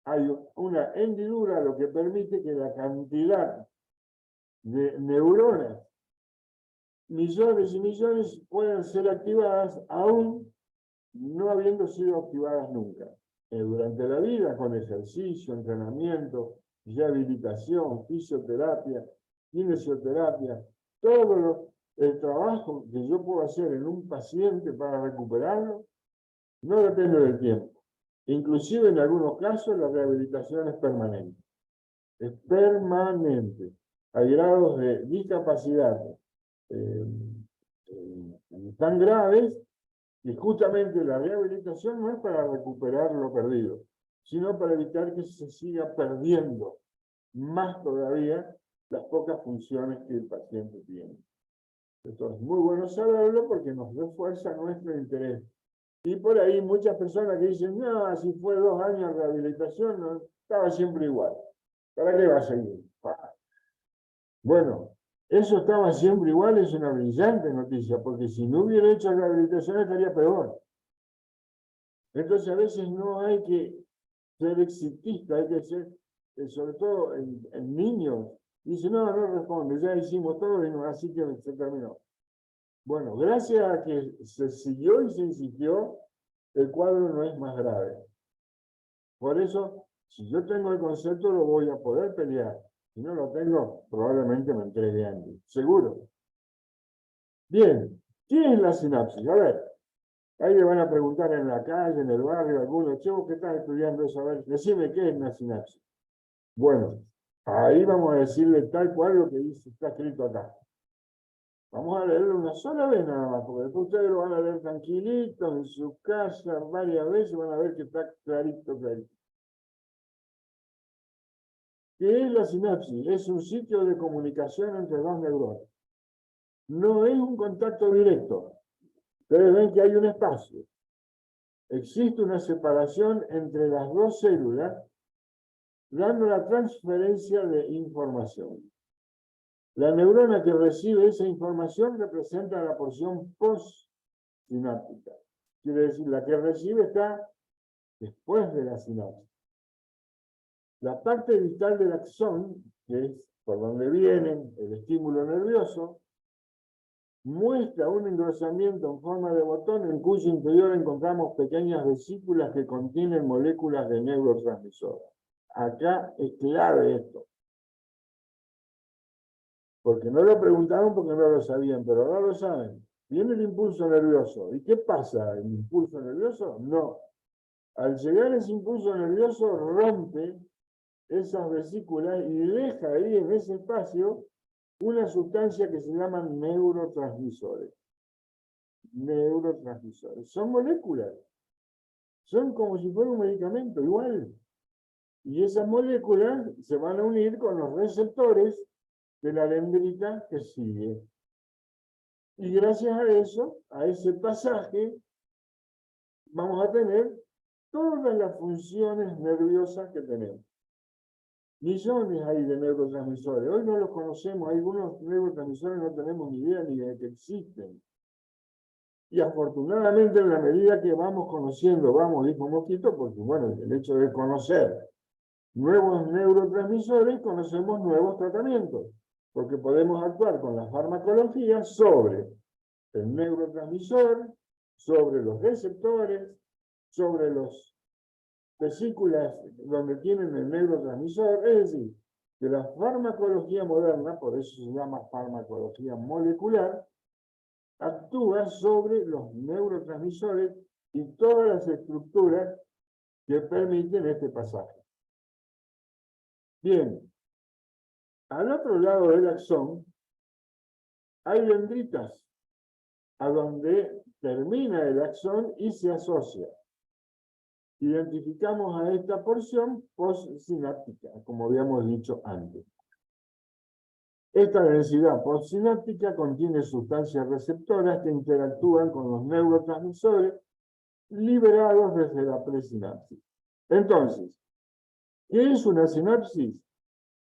Hay una hendidura, lo que permite que la cantidad de neuronas, millones y millones, puedan ser activadas aún no habiendo sido activadas nunca. Durante la vida, con ejercicio, entrenamiento, rehabilitación, fisioterapia, kinesioterapia, todo el trabajo que yo puedo hacer en un paciente para recuperarlo, no depende del tiempo. Inclusive en algunos casos la rehabilitación es permanente. Es permanente. Hay grados de discapacidad eh, tan graves que justamente la rehabilitación no es para recuperar lo perdido, sino para evitar que se siga perdiendo más todavía las pocas funciones que el paciente tiene. Esto es muy bueno saberlo porque nos refuerza nuestro interés. Y por ahí muchas personas que dicen, no, si fue 2 años de rehabilitación, no, estaba siempre igual. ¿Para qué va a seguir? Bueno, eso estaba siempre igual, es una brillante noticia, porque si no hubiera hecho rehabilitación estaría peor. Entonces a veces no hay que ser exitista, hay que ser, sobre todo en niños, dice, no, no responde, ya hicimos todo y no, así que se terminó. Bueno, gracias a que se siguió y se insistió, el cuadro no es más grave. Por eso, si yo tengo el concepto, lo voy a poder pelear. Si no lo tengo, probablemente me entregue antes. Seguro. Bien, ¿qué es la sinapsis? A ver, ahí le van a preguntar en la calle, en el barrio, algunos, che, vos que estás estudiando eso, a ver, decime qué es una sinapsis. Bueno, ahí vamos a decirle tal cual lo que dice, está escrito acá. Vamos a leerlo una sola vez nada más, porque después ustedes lo van a leer tranquilitos en su casa varias veces, van a ver que está clarito, clarito. ¿Qué es la sinapsis? Es un sitio de comunicación entre dos neuronas. No es un contacto directo. Ustedes ven que hay un espacio. Existe una separación entre las dos células, dando la transferencia de información. La neurona que recibe esa información representa la porción postsináptica. Quiere decir, la que recibe está después de la sinapsis. La parte distal del axón, que es por donde viene el estímulo nervioso, muestra un engrosamiento en forma de botón en cuyo interior encontramos pequeñas vesículas que contienen moléculas de neurotransmisores. Acá es clave esto. Porque no lo preguntaron porque no lo sabían, pero ahora lo saben. Viene el impulso nervioso. ¿Y qué pasa? ¿El impulso nervioso? No. Al llegar ese impulso nervioso rompe esas vesículas y deja ahí en ese espacio una sustancia que se llaman neurotransmisores. Neurotransmisores. Son moléculas. Son como si fuera un medicamento, igual. Y esas moléculas se van a unir con los receptores de la dendrita que sigue. Y gracias a eso, a ese pasaje, vamos a tener todas las funciones nerviosas que tenemos. Millones hay de neurotransmisores. Hoy no los conocemos. Algunos neurotransmisores no tenemos ni idea ni de que existen. Y afortunadamente, en la medida que vamos conociendo, vamos, dijo Mosquito, porque bueno, el hecho de conocer nuevos neurotransmisores, conocemos nuevos tratamientos, porque podemos actuar con la farmacología sobre el neurotransmisor, sobre los receptores, sobre las vesículas donde tienen el neurotransmisor, es decir, que la farmacología moderna, por eso se llama farmacología molecular, actúa sobre los neurotransmisores y todas las estructuras que permiten este pasaje. Bien, al otro lado del axón hay dendritas, a donde termina el axón y se asocia. Identificamos a esta porción postsináptica, como habíamos dicho antes. Esta densidad postsináptica contiene sustancias receptoras que interactúan con los neurotransmisores liberados desde la presinapsis. Entonces, ¿qué es una sinapsis?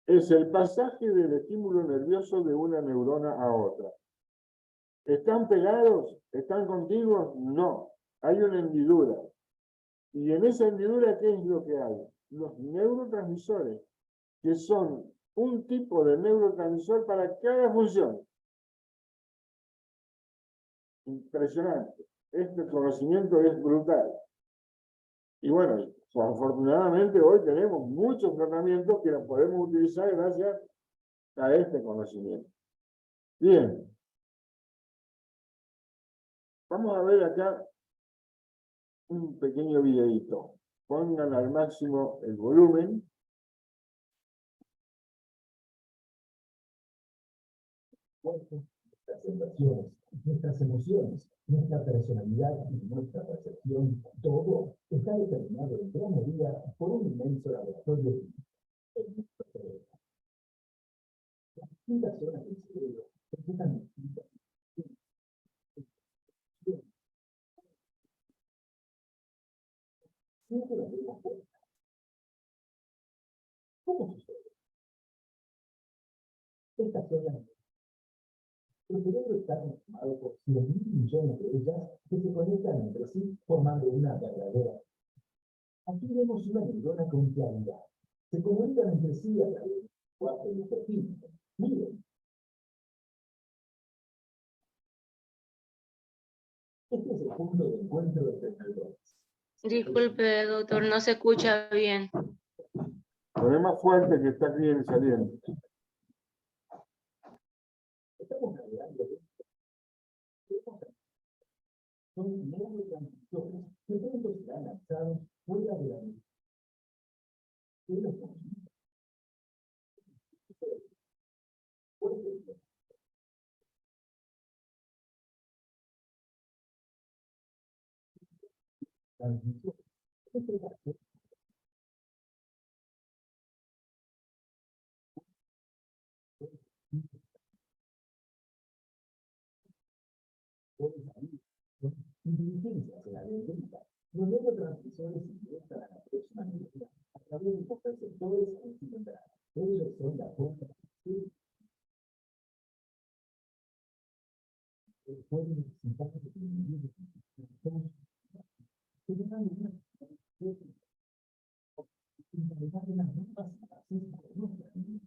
Es el pasaje del estímulo nervioso de una neurona a otra. ¿Están pegados? ¿Están contiguos? No. Hay una hendidura. Y en esa hendidura, ¿qué es lo que hay? Los neurotransmisores, que son un tipo de neurotransmisor para cada función. Impresionante. Este conocimiento es brutal. Y bueno, afortunadamente hoy tenemos muchos tratamientos que los podemos utilizar gracias a este conocimiento. Bien. Vamos a ver acá un pequeño videito. Pongan al máximo el volumen. cuerpo, nuestras sensaciones, nuestras emociones, nuestra personalidad y nuestra percepción, todo está determinado en gran medida por un inmenso laboratorio en nuestro cerebro. Las distintas zonas del cerebro presentan distintas siempre las vemos fuera. ¿Cómo sucede? Estas zonas, el cerebro está conformado por 100.000 millones de ellas que se conectan entre sí formando una verdadera. Aquí vemos una neurona con claridad. Se comunican entre sí a través de 4 dispositivos. Miren. Este es el punto de encuentro entre neuronas. Disculpe, doctor, no se escucha bien. Poné más fuerte que está aquí saliendo. Estamos navegando de son neurotransmisores que pronto serán lanzados fuera de la mente. Inteligencias en la neurona. Los neurotransmisores se inyectan a la próxima neurona a través de los receptores en su membrana. Ellos son la fuerza de pueden necesitar de individuos que llevan una finalidad de las nuevas situaciones.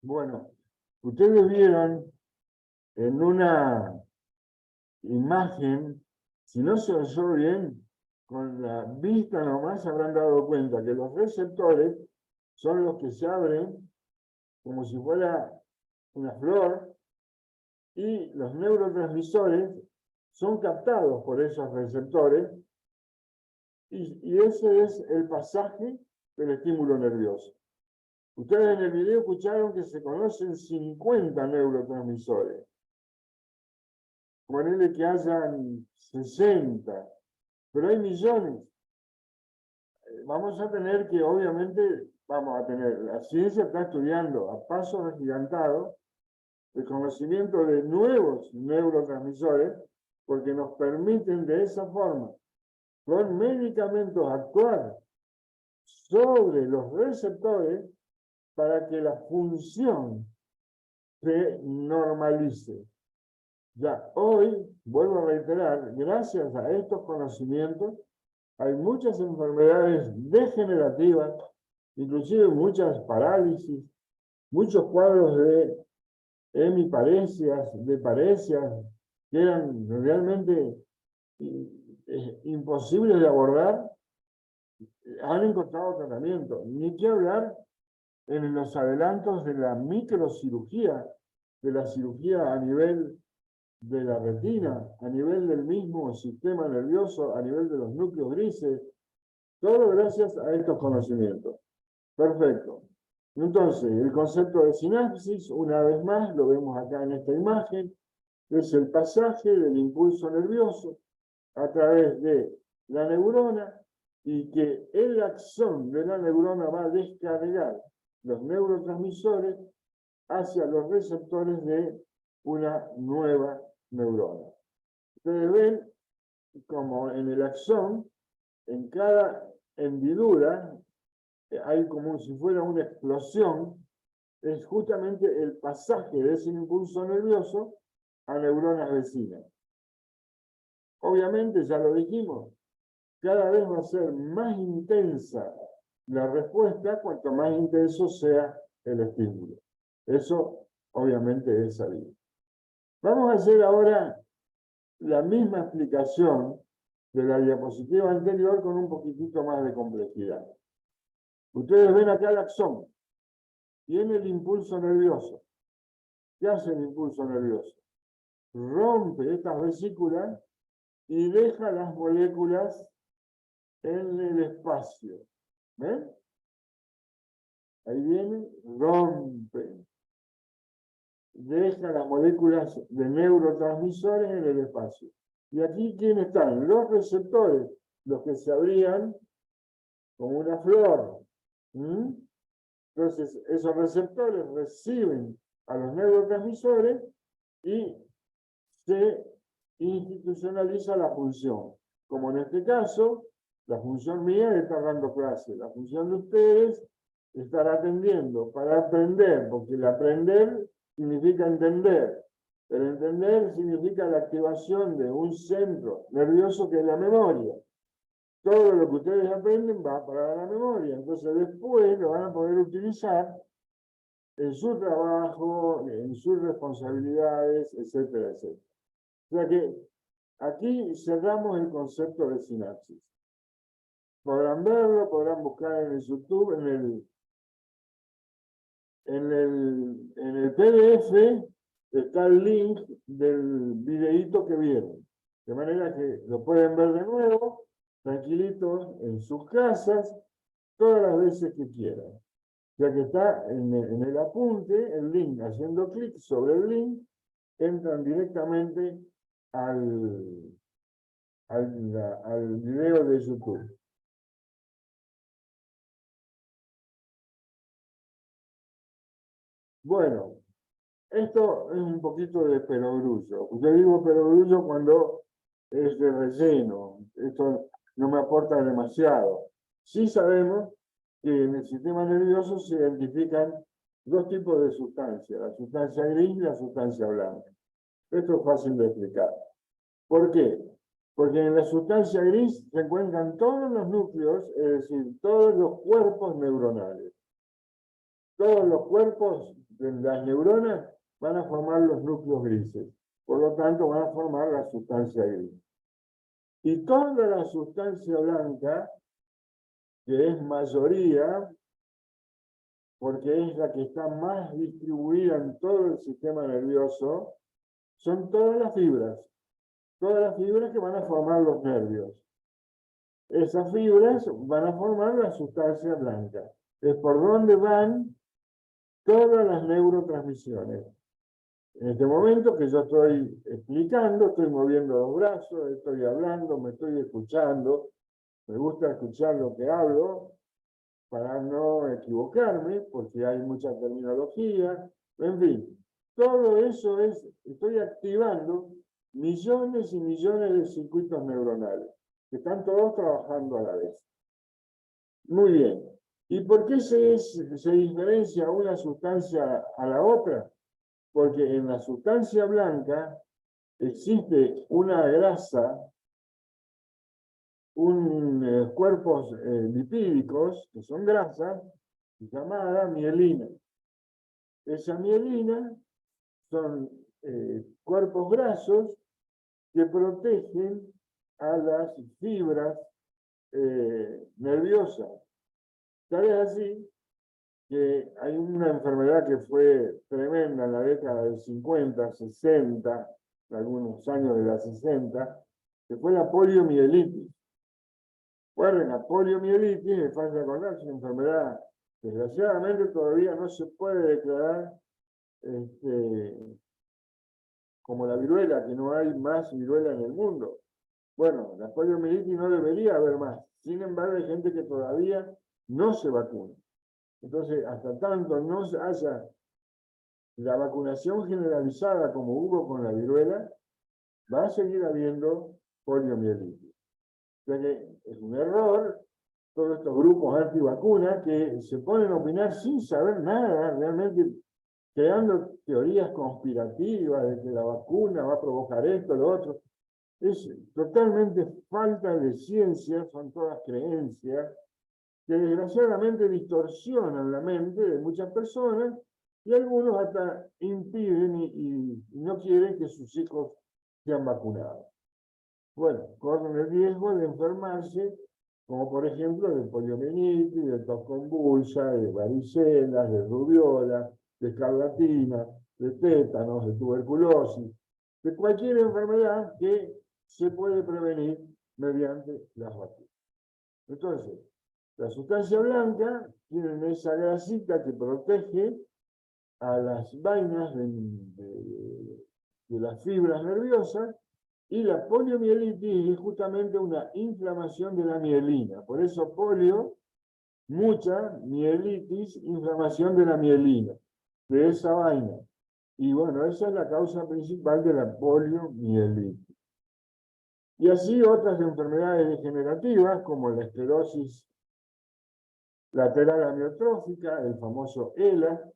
Bueno, ustedes vieron en una imagen, si no se oyó bien, con la vista nomás se habrán dado cuenta que los receptores son los que se abren como si fuera una flor y los neurotransmisores son captados por esos receptores y ese es el pasaje del estímulo nervioso. Ustedes en el video escucharon que se conocen 50 neurotransmisores. Ponele que hayan 60, pero hay millones. Vamos a tener que, obviamente, la ciencia está estudiando a pasos agigantados el conocimiento de nuevos neurotransmisores porque nos permiten de esa forma, con medicamentos, actuar sobre los receptores para que la función se normalice. Ya hoy, vuelvo a reiterar, gracias a estos conocimientos, hay muchas enfermedades degenerativas, inclusive muchas parálisis, muchos cuadros de hemiparesias, de paresias, que eran realmente imposibles de abordar, han encontrado tratamiento. Ni que hablar en los adelantos de la microcirugía, de la cirugía a nivel de la retina, a nivel del mismo sistema nervioso, a nivel de los núcleos grises, todo gracias a estos conocimientos. Perfecto. Entonces, el concepto de sinapsis, una vez más, lo vemos acá en esta imagen, es el pasaje del impulso nervioso a través de la neurona y que el axón de la neurona va a descargar los neurotransmisores hacia los receptores de una nueva neurona. Ustedes ven como en el axón, en cada hendidura, hay como si fuera una explosión, es justamente el pasaje de ese impulso nervioso a neuronas vecinas. Obviamente, ya lo dijimos, cada vez va a ser más intensa la respuesta cuanto más intenso sea el estímulo. Eso obviamente es sabido. Vamos a hacer ahora la misma explicación de la diapositiva anterior con un poquitito más de complejidad. Ustedes ven acá el axón. Tiene el impulso nervioso. ¿Qué hace el impulso nervioso? Rompe estas vesículas y deja las moléculas en el espacio. ¿Ven? Ahí viene, rompe. Deja las moléculas de neurotransmisores en el espacio. Y aquí, ¿quiénes están? Los receptores, los que se abrían como una flor. Entonces, esos receptores reciben a los neurotransmisores y se institucionaliza la función. Como en este caso, la función mía es estar dando clase. La función de ustedes es estar atendiendo para aprender, porque el aprender significa entender. El entender significa la activación de un centro nervioso que es la memoria. Todo lo que ustedes aprenden va para la memoria. Entonces después lo van a poder utilizar en su trabajo, en sus responsabilidades, etcétera, etcétera. O sea que aquí cerramos el concepto de sinapsis. Podrán verlo, podrán buscar en el YouTube, en el PDF está el link del videíto que vieron. De manera que lo pueden ver de nuevo, tranquilitos, en sus casas, todas las veces que quieran. Ya que está en el apunte, el link, haciendo clic sobre el link, entran directamente al video de YouTube. Bueno, esto es un poquito de perogrullo. Yo digo perogrullo cuando es de relleno. Esto no me aporta demasiado. Sí sabemos que en el sistema nervioso se identifican dos tipos de sustancias, la sustancia gris y la sustancia blanca. Esto es fácil de explicar. ¿Por qué? Porque en la sustancia gris se encuentran todos los núcleos, es decir, todos los cuerpos neuronales. Todos los cuerpos de las neuronas van a formar los núcleos grises. Por lo tanto, van a formar la sustancia gris. Y toda la sustancia blanca, que es mayoría, porque es la que está más distribuida en todo el sistema nervioso, son todas las fibras que van a formar los nervios. Esas fibras van a formar la sustancia blanca. Es por donde van todas las neurotransmisiones. En este momento que yo estoy explicando, estoy moviendo los brazos, estoy hablando, me estoy escuchando. Me gusta escuchar lo que hablo para no equivocarme, porque hay mucha terminología. En fin, todo eso estoy activando millones y millones de circuitos neuronales, que están todos trabajando a la vez. Muy bien. ¿Y por qué se diferencia una sustancia a la otra? Porque en la sustancia blanca existe una grasa, cuerpos lipídicos, que son grasas, llamada mielina. Esa mielina son cuerpos grasos que protegen a las fibras nerviosas. Tal es así que hay una enfermedad que fue tremenda en la década del 50, 60, algunos años de la 60, que fue la poliomielitis. Bueno, la poliomielitis, me falta acordar, es una enfermedad, desgraciadamente todavía no se puede declarar como la viruela, que no hay más viruela en el mundo. Bueno, la poliomielitis no debería haber más. Sin embargo, hay gente que todavía no se vacuna. Entonces, hasta tanto no haya la vacunación generalizada como hubo con la viruela, va a seguir habiendo poliomielitis. O sea que es un error todos estos grupos antivacunas que se ponen a opinar sin saber nada, realmente creando teorías conspirativas de que la vacuna va a provocar esto, lo otro. Es totalmente falta de ciencia, son todas creencias que desgraciadamente distorsionan la mente de muchas personas y algunos hasta impiden y no quieren que sus hijos sean vacunados. Bueno, corren el riesgo de enfermarse, como por ejemplo de poliomielitis, de tos convulsa, de varicela, de rubiola, de escarlatina, de tétanos, de tuberculosis, de cualquier enfermedad que se puede prevenir mediante las vacunas. Entonces, la sustancia blanca tiene esa grasita que protege a las vainas de las fibras nerviosas, y la poliomielitis es justamente una inflamación de la mielina. Por eso polio, mucha, mielitis, inflamación de la mielina, de esa vaina. Y bueno, esa es la causa principal de la poliomielitis. Y así otras enfermedades degenerativas, como la esclerosis lateral amiotrófica, el famoso ELA,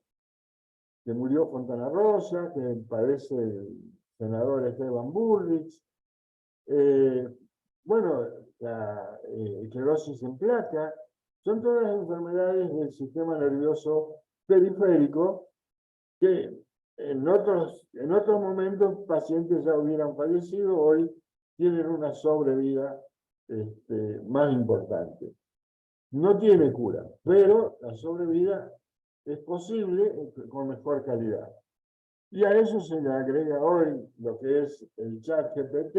que murió Fontana Rosa, que padece el senador Esteban Bullrich. Bueno, la esclerosis en placa, son todas enfermedades del sistema nervioso periférico que en otros momentos pacientes ya hubieran fallecido, hoy tienen una sobrevida más importante. No tiene cura, pero la sobrevida es posible con mejor calidad. Y a eso se le agrega hoy lo que es el ChatGPT,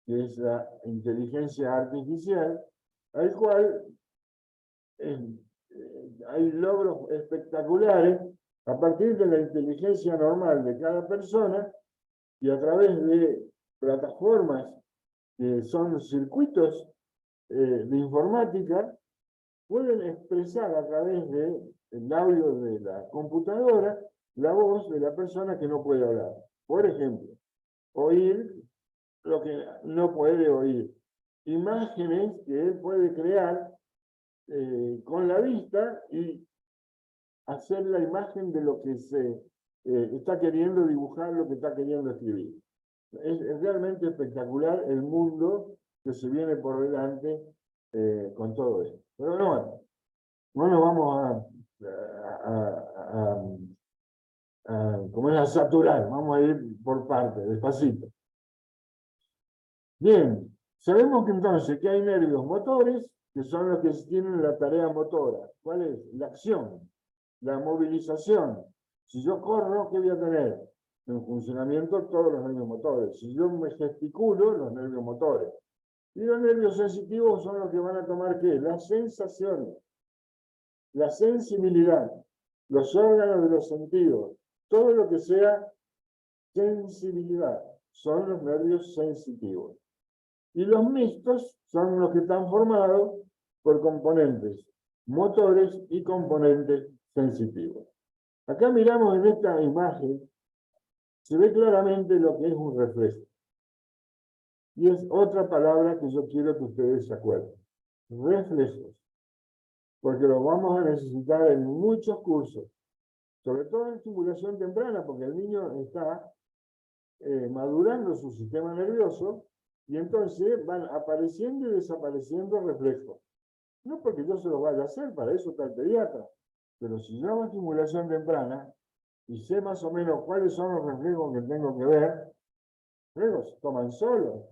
que es la inteligencia artificial, al cual hay logros espectaculares a partir de la inteligencia normal de cada persona y a través de plataformas que son circuitos de informática, pueden expresar a través del audio de la computadora la voz de la persona que no puede hablar. Por ejemplo, oír lo que no puede oír. Imágenes que él puede crear con la vista y hacer la imagen de lo que se está queriendo dibujar, lo que está queriendo escribir. Es realmente espectacular el mundo que se viene por delante con todo esto. Pero no nos vamos como es, a saturar, vamos a ir por partes, despacito. Bien, sabemos que entonces que hay nervios motores, que son los que tienen la tarea motora. ¿Cuál es? La acción, la movilización. Si yo corro, ¿qué voy a tener? En funcionamiento todos los nervios motores. Si yo me gesticulo, los nervios motores. Y los nervios sensitivos son los que van a tomar, ¿qué? Las sensaciones, la sensibilidad, los órganos de los sentidos, todo lo que sea sensibilidad, son los nervios sensitivos. Y los mixtos son los que están formados por componentes motores y componentes sensitivos. Acá miramos en esta imagen, se ve claramente lo que es un reflejo. Y es otra palabra que yo quiero que ustedes se acuerden. Reflejos. Porque los vamos a necesitar en muchos cursos. Sobre todo en estimulación temprana, porque el niño está madurando su sistema nervioso y entonces van apareciendo y desapareciendo reflejos. No porque yo se los vaya a hacer, para eso está el pediatra. Pero si yo hago estimulación temprana y sé más o menos cuáles son los reflejos que tengo que ver, luego se toman solos,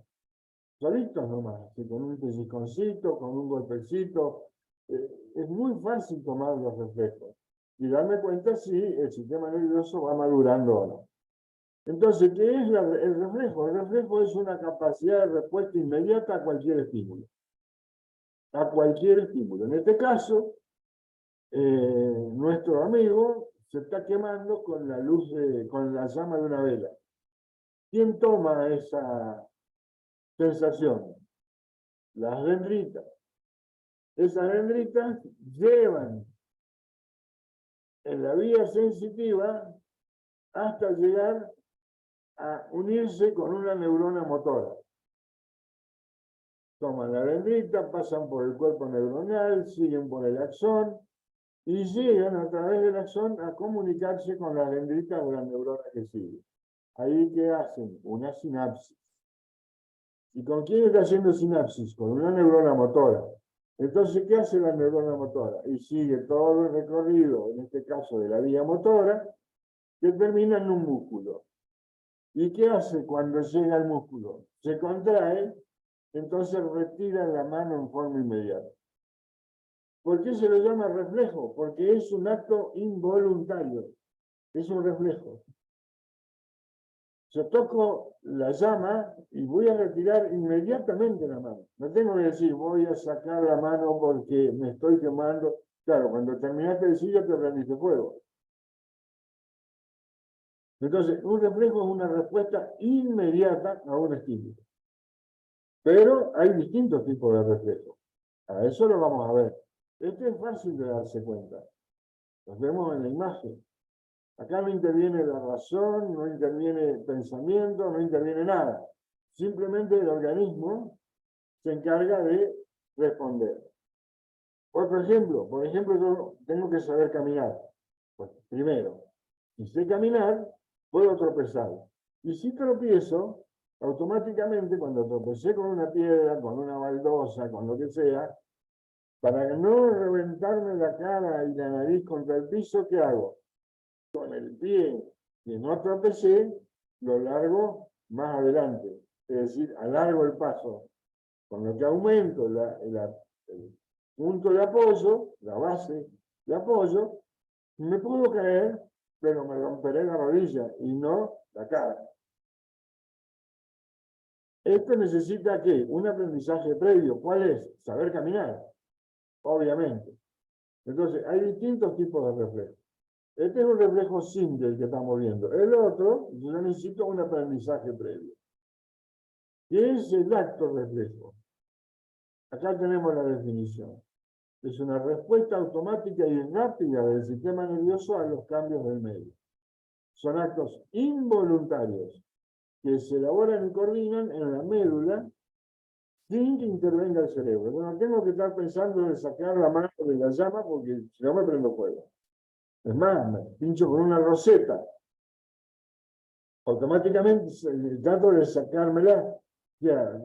solitos nomás, con un pellizconcito, con un golpecito. Es muy fácil tomar los reflejos y darme cuenta si el sistema nervioso va madurando o no. Entonces, ¿qué es el reflejo? El reflejo es una capacidad de respuesta inmediata a cualquier estímulo. A cualquier estímulo. En este caso, nuestro amigo se está quemando con la luz con la llama de una vela. ¿Quién toma esa sensación? Las dendritas. Esas dendritas llevan en la vía sensitiva hasta llegar a unirse con una neurona motora. Toman la dendrita, pasan por el cuerpo neuronal, siguen por el axón y llegan a través del axón a comunicarse con la dendrita de la neurona que sigue. Ahí, ¿qué hacen? Una sinapsis. ¿Y con quién está haciendo sinapsis? Con una neurona motora. Entonces, ¿qué hace la neurona motora? Y sigue todo el recorrido, en este caso de la vía motora, que termina en un músculo. ¿Y qué hace cuando llega al músculo? Se contrae, entonces retira la mano en forma inmediata. ¿Por qué se lo llama reflejo? Porque es un acto involuntario, es un reflejo. Yo toco la llama y voy a retirar inmediatamente la mano. No tengo que decir, voy a sacar la mano porque me estoy quemando. Claro, cuando terminaste de decir, ya te prendiste fuego. Entonces, un reflejo es una respuesta inmediata a un estímulo. Pero hay distintos tipos de reflejos. A eso lo vamos a ver. Este es fácil de darse cuenta. Los vemos en la imagen. Acá no interviene la razón, no interviene el pensamiento, no interviene nada. Simplemente el organismo se encarga de responder. Otro ejemplo, por ejemplo, yo tengo que saber caminar. Pues primero, si sé caminar, puedo tropezar. Y si tropiezo, automáticamente cuando tropecé con una piedra, con una baldosa, con lo que sea, para no reventarme la cara y la nariz contra el piso, ¿qué hago? Con el pie que no tropecé, lo largo más adelante. Es decir, alargo el paso. Con lo que aumento el punto de apoyo, la base de apoyo, me puedo caer, pero me romperé la rodilla y no la cara. Esto necesita, ¿qué? Un aprendizaje previo. ¿Cuál es? Saber caminar, obviamente. Entonces, hay distintos tipos de reflejos. Este es un reflejo simple el que estamos viendo. El otro, yo necesito un aprendizaje previo. ¿Qué es el acto reflejo? Acá tenemos la definición. Es una respuesta automática y rápida del sistema nervioso a los cambios del medio. Son actos involuntarios que se elaboran y coordinan en la médula sin que intervenga el cerebro. Bueno, tengo que estar pensando en sacar la mano de la llama porque si no me prendo fuego. Es más, me pincho con una roseta. Automáticamente trato de sacármela ya,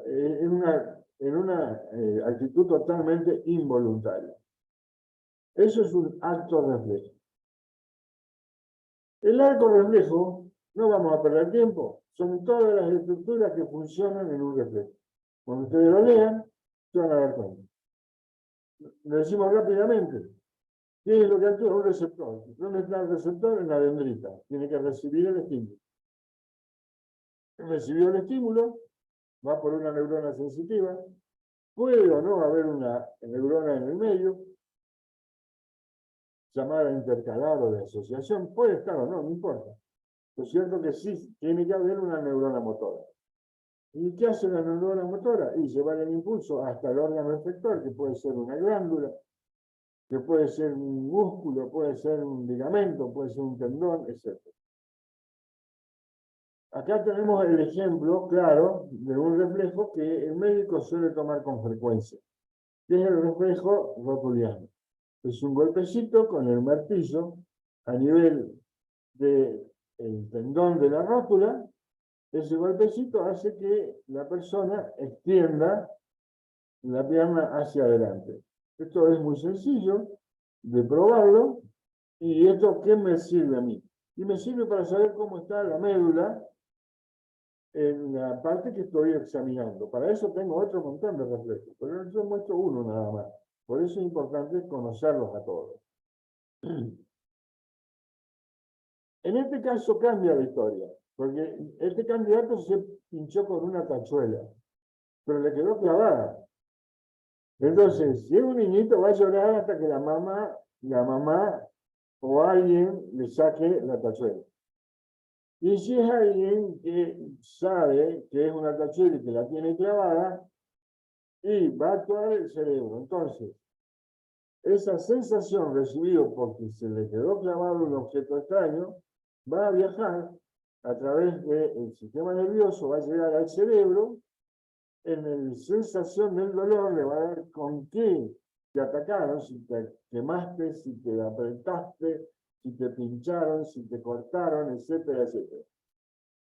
en una actitud totalmente involuntaria. Eso es un acto reflejo. El arco reflejo, no vamos a perder tiempo, son todas las estructuras que funcionan en un reflejo. Cuando ustedes lo lean, se van a dar cuenta. Lo decimos rápidamente. ¿Qué es lo que actúa? Un receptor. ¿Dónde está el receptor? En la dendrita. Tiene que recibir el estímulo. Recibió el estímulo, va por una neurona sensitiva. Puede o no haber una neurona en el medio, llamada intercalar o de asociación. Puede estar o no, no importa. Lo cierto es que sí tiene que haber una neurona motora. ¿Y qué hace la neurona motora? Y llevar el impulso hasta el órgano efector, que puede ser una glándula, que puede ser un músculo, puede ser un ligamento, puede ser un tendón, etc. Acá tenemos el ejemplo claro de un reflejo que el médico suele tomar con frecuencia, que es el reflejo rotuliano. Es un golpecito con el martillo a nivel del tendón de la rótula. Ese golpecito hace que la persona extienda la pierna hacia adelante. Esto es muy sencillo de probarlo. ¿Y esto qué me sirve a mí? Y me sirve para saber cómo está la médula en la parte que estoy examinando. Para eso tengo otro montón de reflejos, pero yo muestro uno nada más. Por eso es importante conocerlos a todos. En este caso cambia la historia, porque este candidato se pinchó con una tachuela, pero le quedó clavada. Entonces, si es un niñito, va a llorar hasta que la mamá o alguien le saque la tachuela. Y si es alguien que sabe que es una tachuela y que la tiene clavada, y va a actuar el cerebro. Entonces, esa sensación recibida porque se le quedó clavado un objeto extraño, va a viajar a través del sistema nervioso, va a llegar al cerebro, en la sensación del dolor le va a dar con qué te atacaron, si te quemaste, si te apretaste, si te pincharon, si te cortaron, etcétera, etcétera.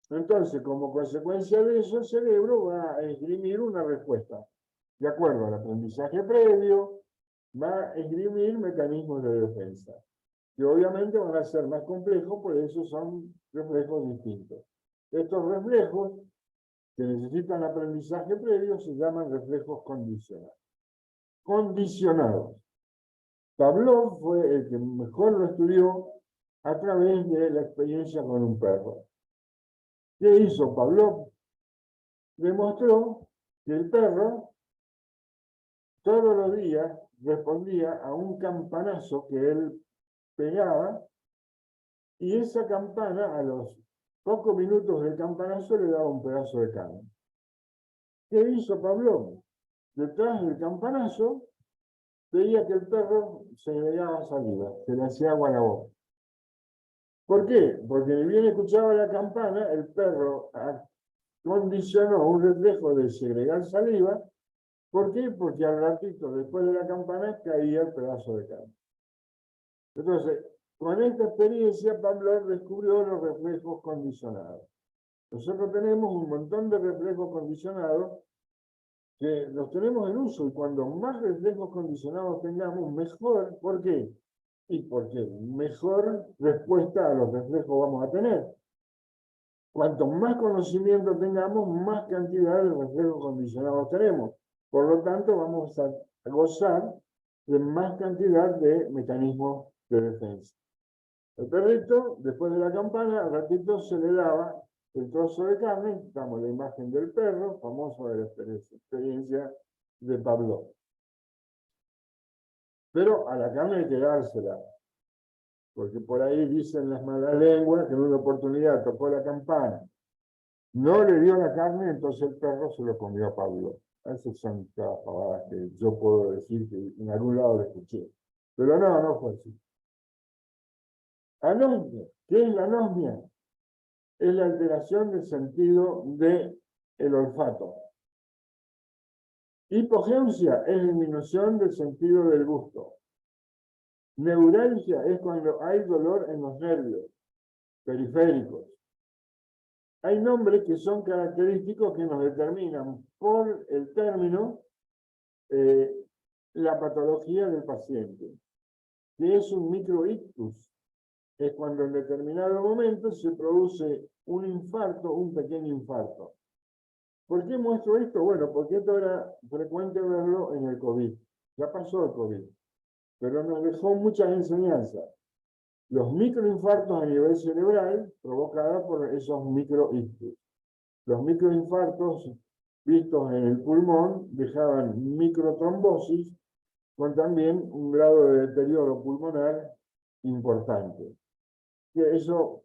Entonces, como consecuencia de eso, el cerebro va a esgrimir una respuesta. De acuerdo al aprendizaje previo, va a esgrimir mecanismos de defensa, que obviamente van a ser más complejos, por eso son reflejos distintos. Estos reflejos que necesitan aprendizaje previo se llaman reflejos condicionados. Pavlov fue el que mejor lo estudió a través de la experiencia con un perro. ¿Qué hizo Pavlov? Demostró que el perro todos los días respondía a un campanazo que él pegaba, y esa campana, a los pocos minutos del campanazo, le daba un pedazo de carne. ¿Qué hizo Pavlov? Detrás del campanazo veía que el perro se le daba saliva, se le hacía agua a la boca. ¿Por qué? Porque ni bien escuchaba la campana, el perro condicionó un reflejo de segregar saliva. ¿Por qué? Porque al ratito, después de la campana, caía el pedazo de carne. Entonces, con esta experiencia, Pavlov descubrió los reflejos condicionados. Nosotros tenemos un montón de reflejos condicionados que los tenemos en uso, y cuando más reflejos condicionados tengamos, mejor. ¿Por qué? Y porque mejor respuesta a los reflejos vamos a tener. Cuanto más conocimiento tengamos, más cantidad de reflejos condicionados tenemos. Por lo tanto, vamos a gozar de más cantidad de mecanismos de defensa. El perrito, después de la campana, al ratito se le daba el trozo de carne. Damos la imagen del perro, famoso de la experiencia de Pavlov. Pero a la carne hay que dársela, porque por ahí dicen las malas lenguas que en una oportunidad tocó la campana, no le dio la carne, entonces el perro se lo comió a Pavlov. Esas son todas pavadas que yo puedo decir que en algún lado lo escuché. Pero no fue así. Anosmia. ¿Qué es la anosmia? Es la alteración del sentido del olfato. Hipogeusia es disminución del sentido del gusto. Neuralgia es cuando hay dolor en los nervios periféricos. Hay nombres que son característicos que nos determinan por el término la patología del paciente. ¿Qué es un microictus? Es cuando en determinado momento se produce un infarto, un pequeño infarto. ¿Por qué muestro esto? Bueno, porque esto era frecuente verlo en el COVID. Ya pasó el COVID, pero nos dejó muchas enseñanzas. Los microinfartos a nivel cerebral provocados por esos microictus. Los microinfartos vistos en el pulmón dejaban microtrombosis con también un grado de deterioro pulmonar importante. Que eso,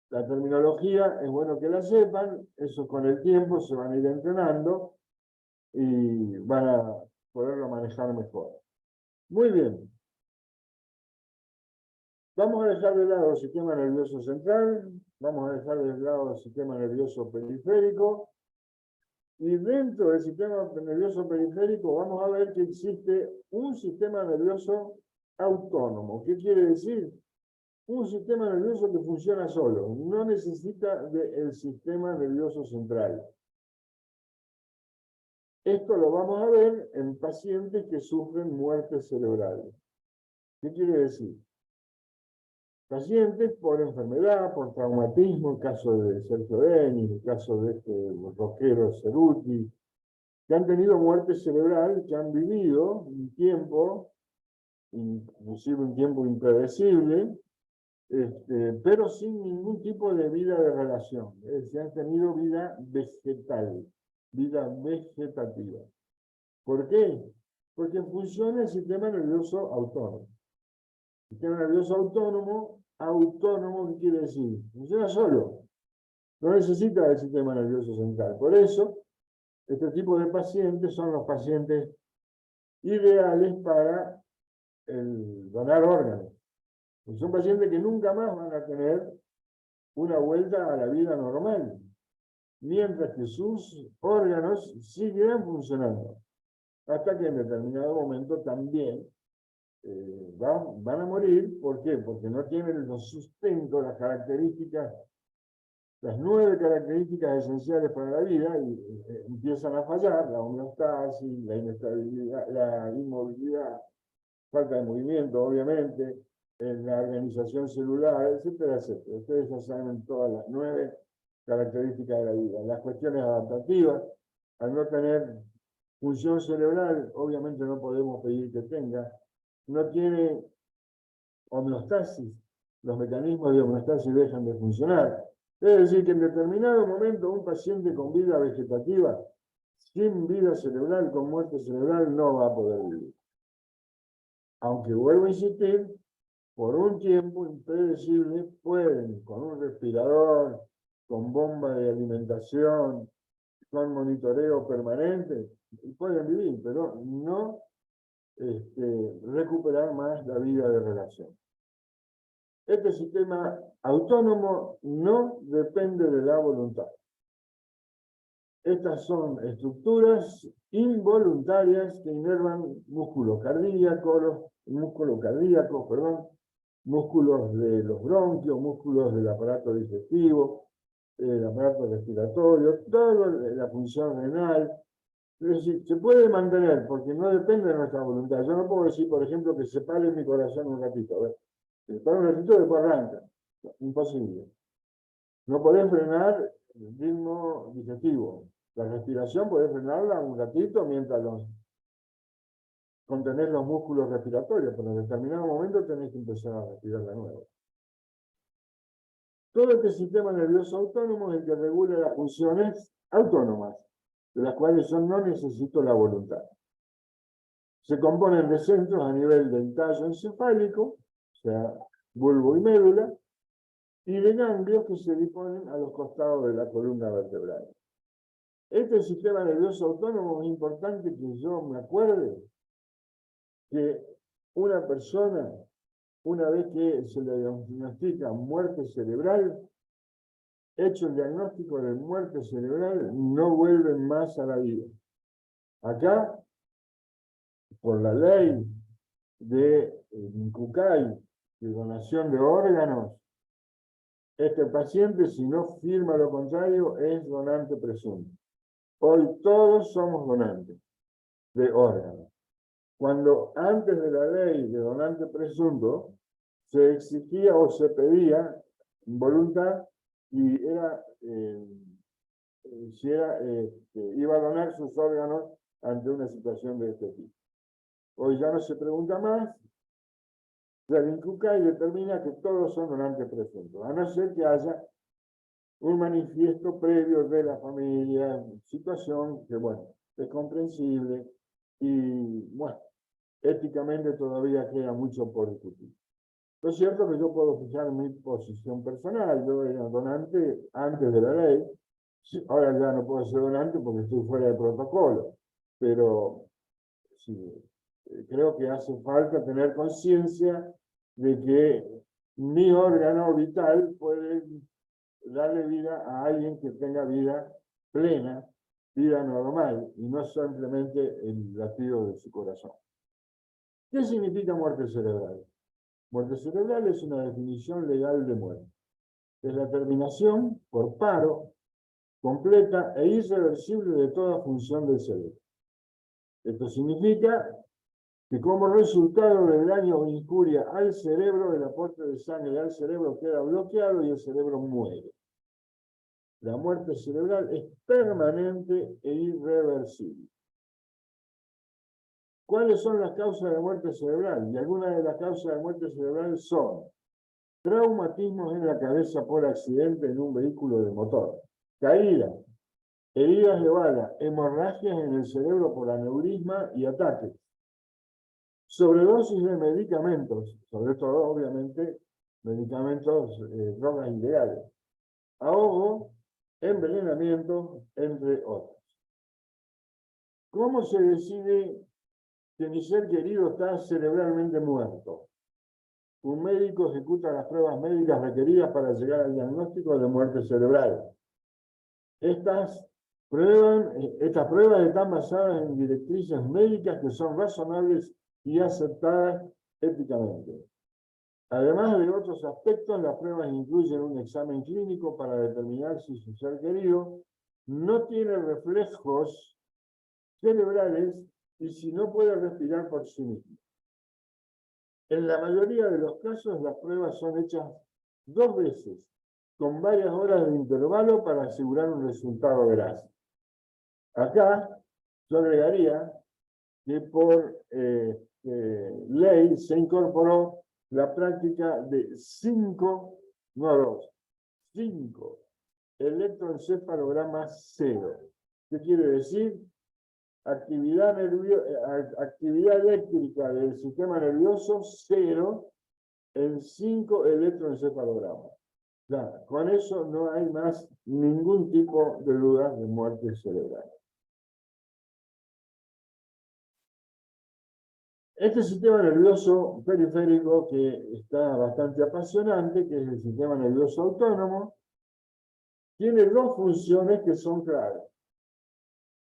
la terminología, es bueno que la sepan, eso con el tiempo se van a ir entrenando y van a poderlo manejar mejor. Muy bien. Vamos a dejar de lado el sistema nervioso central, vamos a dejar de lado el sistema nervioso periférico, y dentro del sistema nervioso periférico vamos a ver que existe un sistema nervioso autónomo. ¿Qué quiere decir? Un sistema nervioso que funciona solo, no necesita del sistema nervioso central. Esto lo vamos a ver en pacientes que sufren muerte cerebral. ¿Qué quiere decir? Pacientes por enfermedad, por traumatismo, el caso de Sergio Denis, el caso de este rockero Cerruti, que han tenido muerte cerebral, que han vivido un tiempo, inclusive un tiempo impredecible, pero sin ningún tipo de vida de relación. Es decir, han tenido vida vegetal, vida vegetativa. ¿Por qué? Porque funciona el sistema nervioso autónomo. El sistema nervioso autónomo, ¿qué quiere decir? Funciona solo. No necesita el sistema nervioso central. Por eso, este tipo de pacientes son los pacientes ideales para el donar órganos. Son pacientes que nunca más van a tener una vuelta a la vida normal, mientras que sus órganos seguirán funcionando, hasta que en determinado momento también van a morir. ¿Por qué? Porque no tienen los sustentos, las características, las 9 características esenciales para la vida, y empiezan a fallar: la homeostasis, la inestabilidad, la inmovilidad, falta de movimiento, obviamente, en la organización celular, etcétera, etcétera. Ustedes ya saben todas las 9 características de la vida. Las cuestiones adaptativas, al no tener función cerebral, obviamente no podemos pedir que tenga. No tiene homeostasis, los mecanismos de homeostasis dejan de funcionar. Es decir, que en determinado momento un paciente con vida vegetativa, sin vida cerebral, con muerte cerebral, no va a poder vivir. Aunque vuelvo a insistir, por un tiempo impredecible pueden, con un respirador, con bomba de alimentación, con monitoreo permanente, pueden vivir, pero no recuperar más la vida de relación. Este sistema autónomo no depende de la voluntad. Estas son estructuras involuntarias que inervan músculos cardíacos, músculos de los bronquios, músculos del aparato digestivo, el aparato respiratorio, toda la función renal. Es decir, se puede mantener porque no depende de nuestra voluntad. Yo no puedo decir, por ejemplo, que se pare mi corazón un ratito. A ver, se para un ratito y después arranca. Imposible. No podés frenar el ritmo digestivo. La respiración podés frenarla un ratito mientras contenés los músculos respiratorios, pero en determinado momento tenés que empezar a respirar de nuevo. Todo este sistema nervioso autónomo es el que regula las funciones autónomas, de las cuales yo no necesito la voluntad. Se componen de centros a nivel del tallo encefálico, o sea, bulbo y médula, y de ganglios que se disponen a los costados de la columna vertebral. Este sistema nervioso autónomo es importante que yo me acuerde que una persona, una vez que se le diagnostica muerte cerebral, hecho el diagnóstico de muerte cerebral, no vuelven más a la vida. Acá, por la ley de Incucay, de donación de órganos, este paciente, si no firma lo contrario, es donante presunto. Hoy todos somos donantes de órganos. Cuando antes de la ley de donante presunto se exigía o se pedía voluntad y era si iba a donar sus órganos ante una situación de este tipo. Hoy ya no se pregunta más. La Incucay determina que todos son donantes presuntos, a no ser que haya un manifiesto previo de la familia, situación que, bueno, es comprensible y, bueno, éticamente todavía queda mucho por discutir. Lo cierto es que yo puedo fijar mi posición personal. Yo era donante antes de la ley, ahora ya no puedo ser donante porque estoy fuera de protocolo, pero sí, creo que hace falta tener conciencia de que mi órgano vital puede darle vida a alguien que tenga vida plena, vida normal, y no simplemente el latido de su corazón. ¿Qué significa muerte cerebral? Muerte cerebral es una definición legal de muerte. Es la terminación por paro completa e irreversible de toda función del cerebro. Esto significa que como resultado del daño o injuria al cerebro, el aporte de sangre al cerebro queda bloqueado y el cerebro muere. La muerte cerebral es permanente e irreversible. ¿Cuáles son las causas de muerte cerebral? Y algunas de las causas de muerte cerebral son traumatismos en la cabeza por accidente en un vehículo de motor, caída, heridas de bala, hemorragias en el cerebro por aneurisma y ataques, sobredosis de medicamentos, sobre todo, obviamente, medicamentos, drogas ilegales, ahogo, envenenamiento, entre otros. ¿Cómo se decide que mi ser querido está cerebralmente muerto? Un médico ejecuta las pruebas médicas requeridas para llegar al diagnóstico de muerte cerebral. Estas pruebas están basadas en directrices médicas que son razonables y aceptadas éticamente. Además de otros aspectos, las pruebas incluyen un examen clínico para determinar si su ser querido no tiene reflejos cerebrales y si no puede respirar por sí mismo. En la mayoría de los casos, las pruebas son hechas 2 veces, con varias horas de intervalo para asegurar un resultado veraz. Acá yo agregaría que por ley se incorporó la práctica de 5, no 2, 5 electroencefalogramas 0. ¿Qué quiere decir? Actividad eléctrica del sistema nervioso 0 en 5 electroencefalogramas. Ya, con eso no hay más ningún tipo de duda de muerte cerebral. Este sistema nervioso periférico, que está bastante apasionante, que es el sistema nervioso autónomo, tiene 2 funciones que son claras.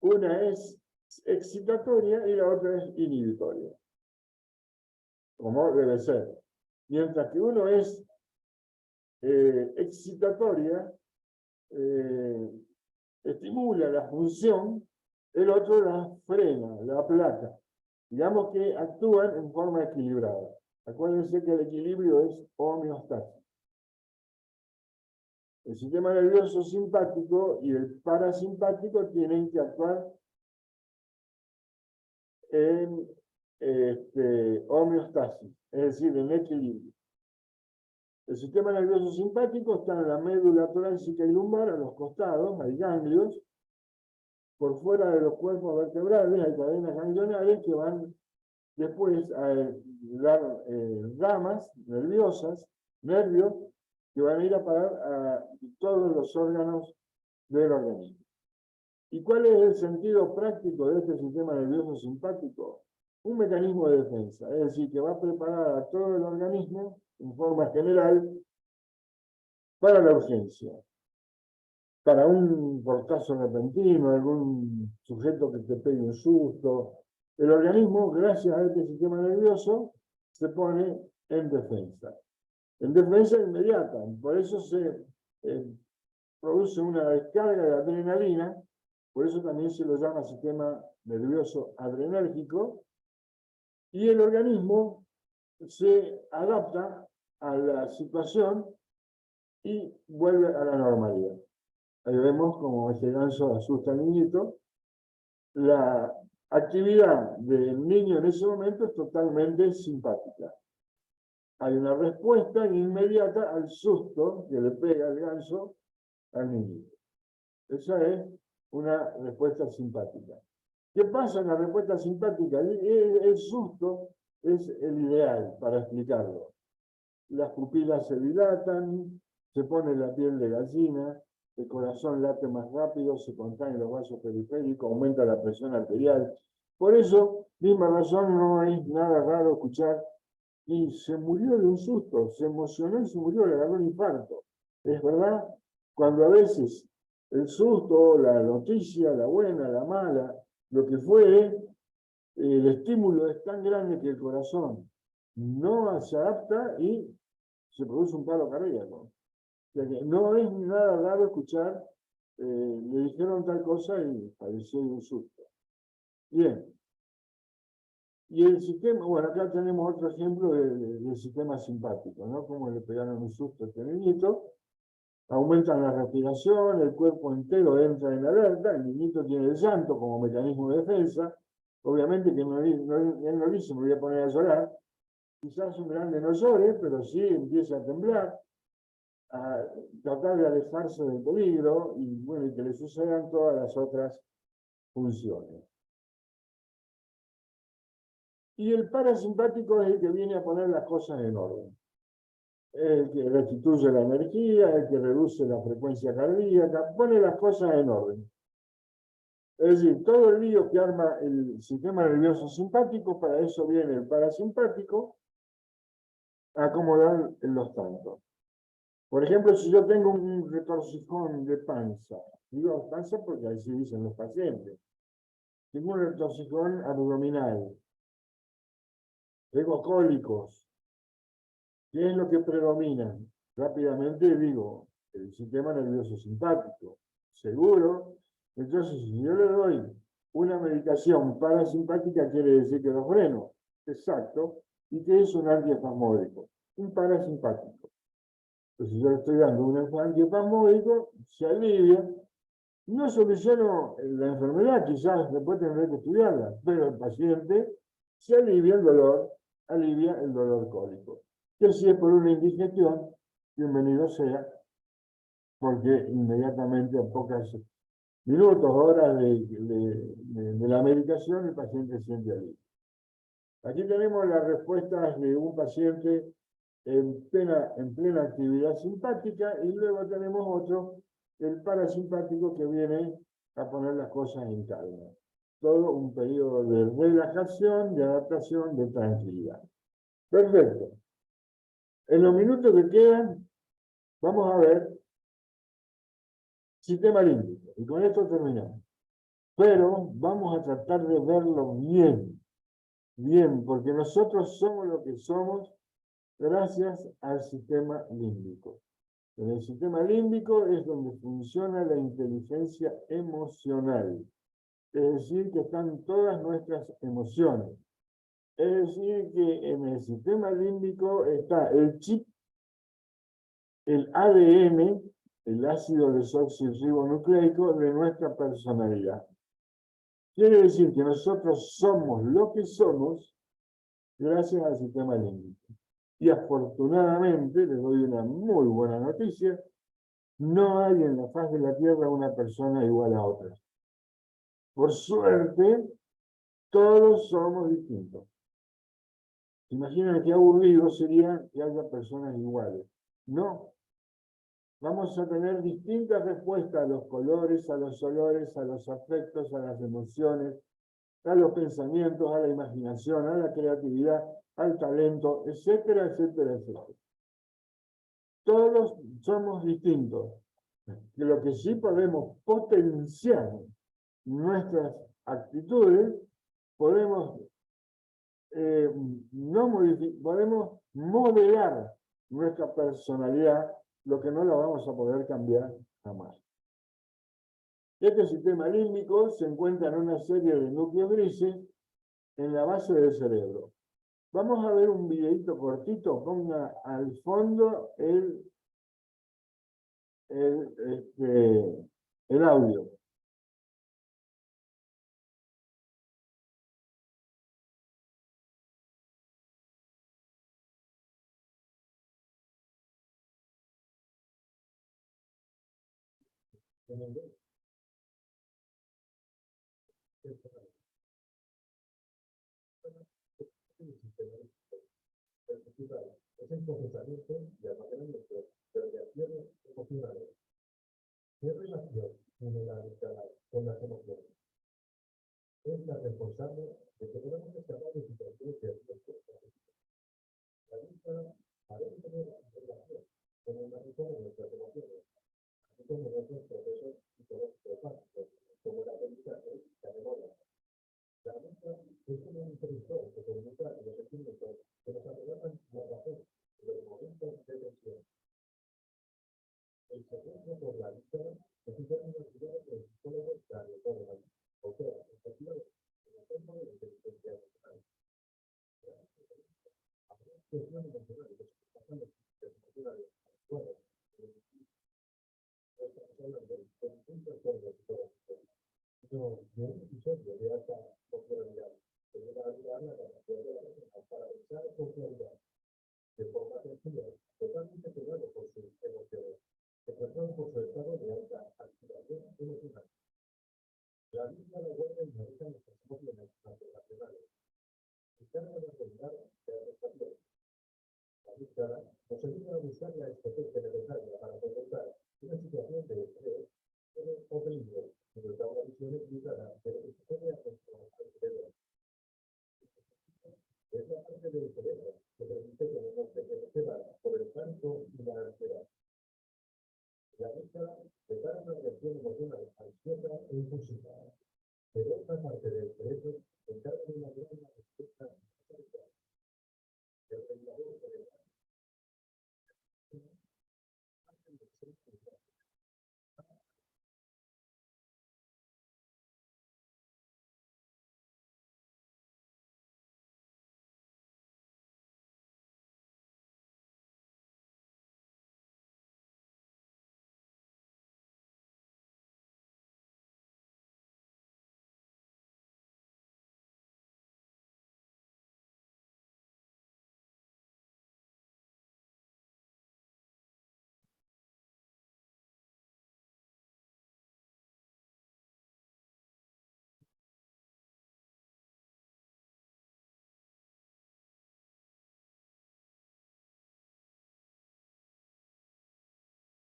Una es excitatoria y la otra es inhibitoria, como debe ser. Mientras que uno es excitatoria, estimula la función, el otro la frena, la aplaca. Digamos que actúan en forma equilibrada. Acuérdense que el equilibrio es homeostasis. El sistema nervioso simpático y el parasimpático tienen que actuar en homeostasis, es decir, en equilibrio. El sistema nervioso simpático está en la médula torácica y lumbar, a los costados, hay ganglios. Por fuera de los cuerpos vertebrales hay cadenas ganglionales que van después a dar ramas nerviosas, nervios, que van a ir a parar a todos los órganos del organismo. ¿Y cuál es el sentido práctico de este sistema nervioso simpático? Un mecanismo de defensa, es decir, que va a preparar a todo el organismo, en forma general, para la urgencia. Para un portazo repentino, algún sujeto que te pegue un susto. El organismo, gracias a este sistema nervioso, se pone en defensa. En defensa inmediata. Por eso se produce una descarga de adrenalina. Por eso también se lo llama sistema nervioso adrenérgico. Y el organismo se adapta a la situación y vuelve a la normalidad. Ahí vemos como este ganso asusta al niñito. La actividad del niño en ese momento es totalmente simpática. Hay una respuesta inmediata al susto que le pega el ganso al niñito. Esa es una respuesta simpática. ¿Qué pasa en la respuesta simpática? El susto es el ideal para explicarlo. Las pupilas se dilatan, se pone la piel de gallina, el corazón late más rápido, se contraen los vasos periféricos, aumenta la presión arterial. Por eso, misma razón, no es nada raro escuchar y se murió de un susto, se emocionó y se murió, le agarró un infarto. Es verdad, cuando a veces el susto, la noticia, la buena, la mala, lo que fue, el estímulo es tan grande que el corazón no se adapta y se produce un paro cardíaco. O sea que no es nada raro escuchar, le dijeron tal cosa y padeció de un susto. Bien. Y el sistema, bueno, acá tenemos otro ejemplo del sistema simpático, ¿no? Como le pegaron un susto a este niñito. Aumentan la respiración, el cuerpo entero entra en alerta, el niñito tiene el llanto como mecanismo de defensa. Obviamente que él no dice, me voy a poner a llorar, quizás un grande no llore, pero sí empieza a temblar, a tratar de alejarse del peligro y bueno, y que le sucedan todas las otras funciones. Y el parasimpático es el que viene a poner las cosas en orden. El que restituye la energía, el que reduce la frecuencia cardíaca, pone las cosas en orden. Es decir, todo el lío que arma el sistema nervioso simpático, para eso viene el parasimpático a acomodar los tantos. Por ejemplo, si yo tengo un retorcijón de panza, digo panza porque así dicen los pacientes, tengo un retorcijón abdominal, tengo cólicos, ¿qué es lo que predomina? Rápidamente digo, el sistema nervioso simpático, seguro. Entonces, si yo le doy una medicación parasimpática, quiere decir que lo freno. Exacto. ¿Y qué es un antiespasmódico? Un parasimpático. Entonces, si yo le estoy dando un antiespasmódico, se alivia. No soluciono la enfermedad, quizás después tendré que estudiarla, pero el paciente se alivia el dolor cólico. Que si es por una indigestión, bienvenido sea, porque inmediatamente a pocos minutos, horas de la medicación, el paciente siente alivio. Aquí tenemos las respuestas de un paciente en plena actividad simpática y luego tenemos otro, el parasimpático, que viene a poner las cosas en calma. Todo un periodo de relajación, de adaptación, de tranquilidad. Perfecto. En los minutos que quedan, vamos a ver sistema límbico. Y con esto terminamos. Pero vamos a tratar de verlo bien. Bien, porque nosotros somos lo que somos gracias al sistema límbico. En el sistema límbico es donde funciona la inteligencia emocional. Es decir, que están todas nuestras emociones. Es decir, que en el sistema límbico está el chip, el ADN, el ácido desoxirribonucleico de nuestra personalidad. Quiere decir que nosotros somos lo que somos gracias al sistema límbico. Y afortunadamente, les doy una muy buena noticia, no hay en la faz de la Tierra una persona igual a otra. Por suerte, todos somos distintos. Imaginen qué aburrido sería que haya personas iguales. No. Vamos a tener distintas respuestas a los colores, a los olores, a los afectos, a las emociones, a los pensamientos, a la imaginación, a la creatividad, al talento, etcétera, etcétera, etcétera. Todos somos distintos. Que lo que sí podemos potenciar nuestras actitudes, podemos, podemos modelar nuestra personalidad, lo que no la vamos a poder cambiar jamás. Este sistema límbico se encuentra en una serie de núcleos grises en la base del cerebro. Vamos a ver un videito cortito, ponga al fondo el audio. Es el procesamiento de almacenamiento de reacciones emocionales. ¿Qué relación tiene la amígdala con las emociones? Es la responsable de que podamos escapar de situaciones de riesgo. La amígdala parece tener relación con el manejo de nuestras emociones, así como otros procesos psicológicos básicos, como la aprendizaje y la memoria. La amígdala es como un interruptor que comunica los sentimientos que nos arrebatan la razón en los momentos de tensión. El secuestro por la amígdala es un término estudiado por el psicólogo Daniel Goleman, autor investigado en el campo de la inteligencia emocional. A una expresión emocional de situaciones emocionales actuales, no estamos hablando de un trastorno psicológico, sino de un episodio de alta popularidad que debe ayudar a la capacidad de la persona para pensar con claridad, busca la guardia y manejan los personajes nacionales. Se carga de regular de arrestación. La búsqueda nos ayuda a buscar la estrategia necesaria para contestar una situación de estrés o peligro, sobre todo la visión equivocada de lo que sucede a nuestro alrededor. Es la parte del cerebro que permite que no se perciba por el pánico y la ansiedad. La búsqueda prepara una reacción emocional ansiosa e impulsiva, pero otra parte del cerebro se encarga de una gran respuesta autoritaria. El regulador cerebral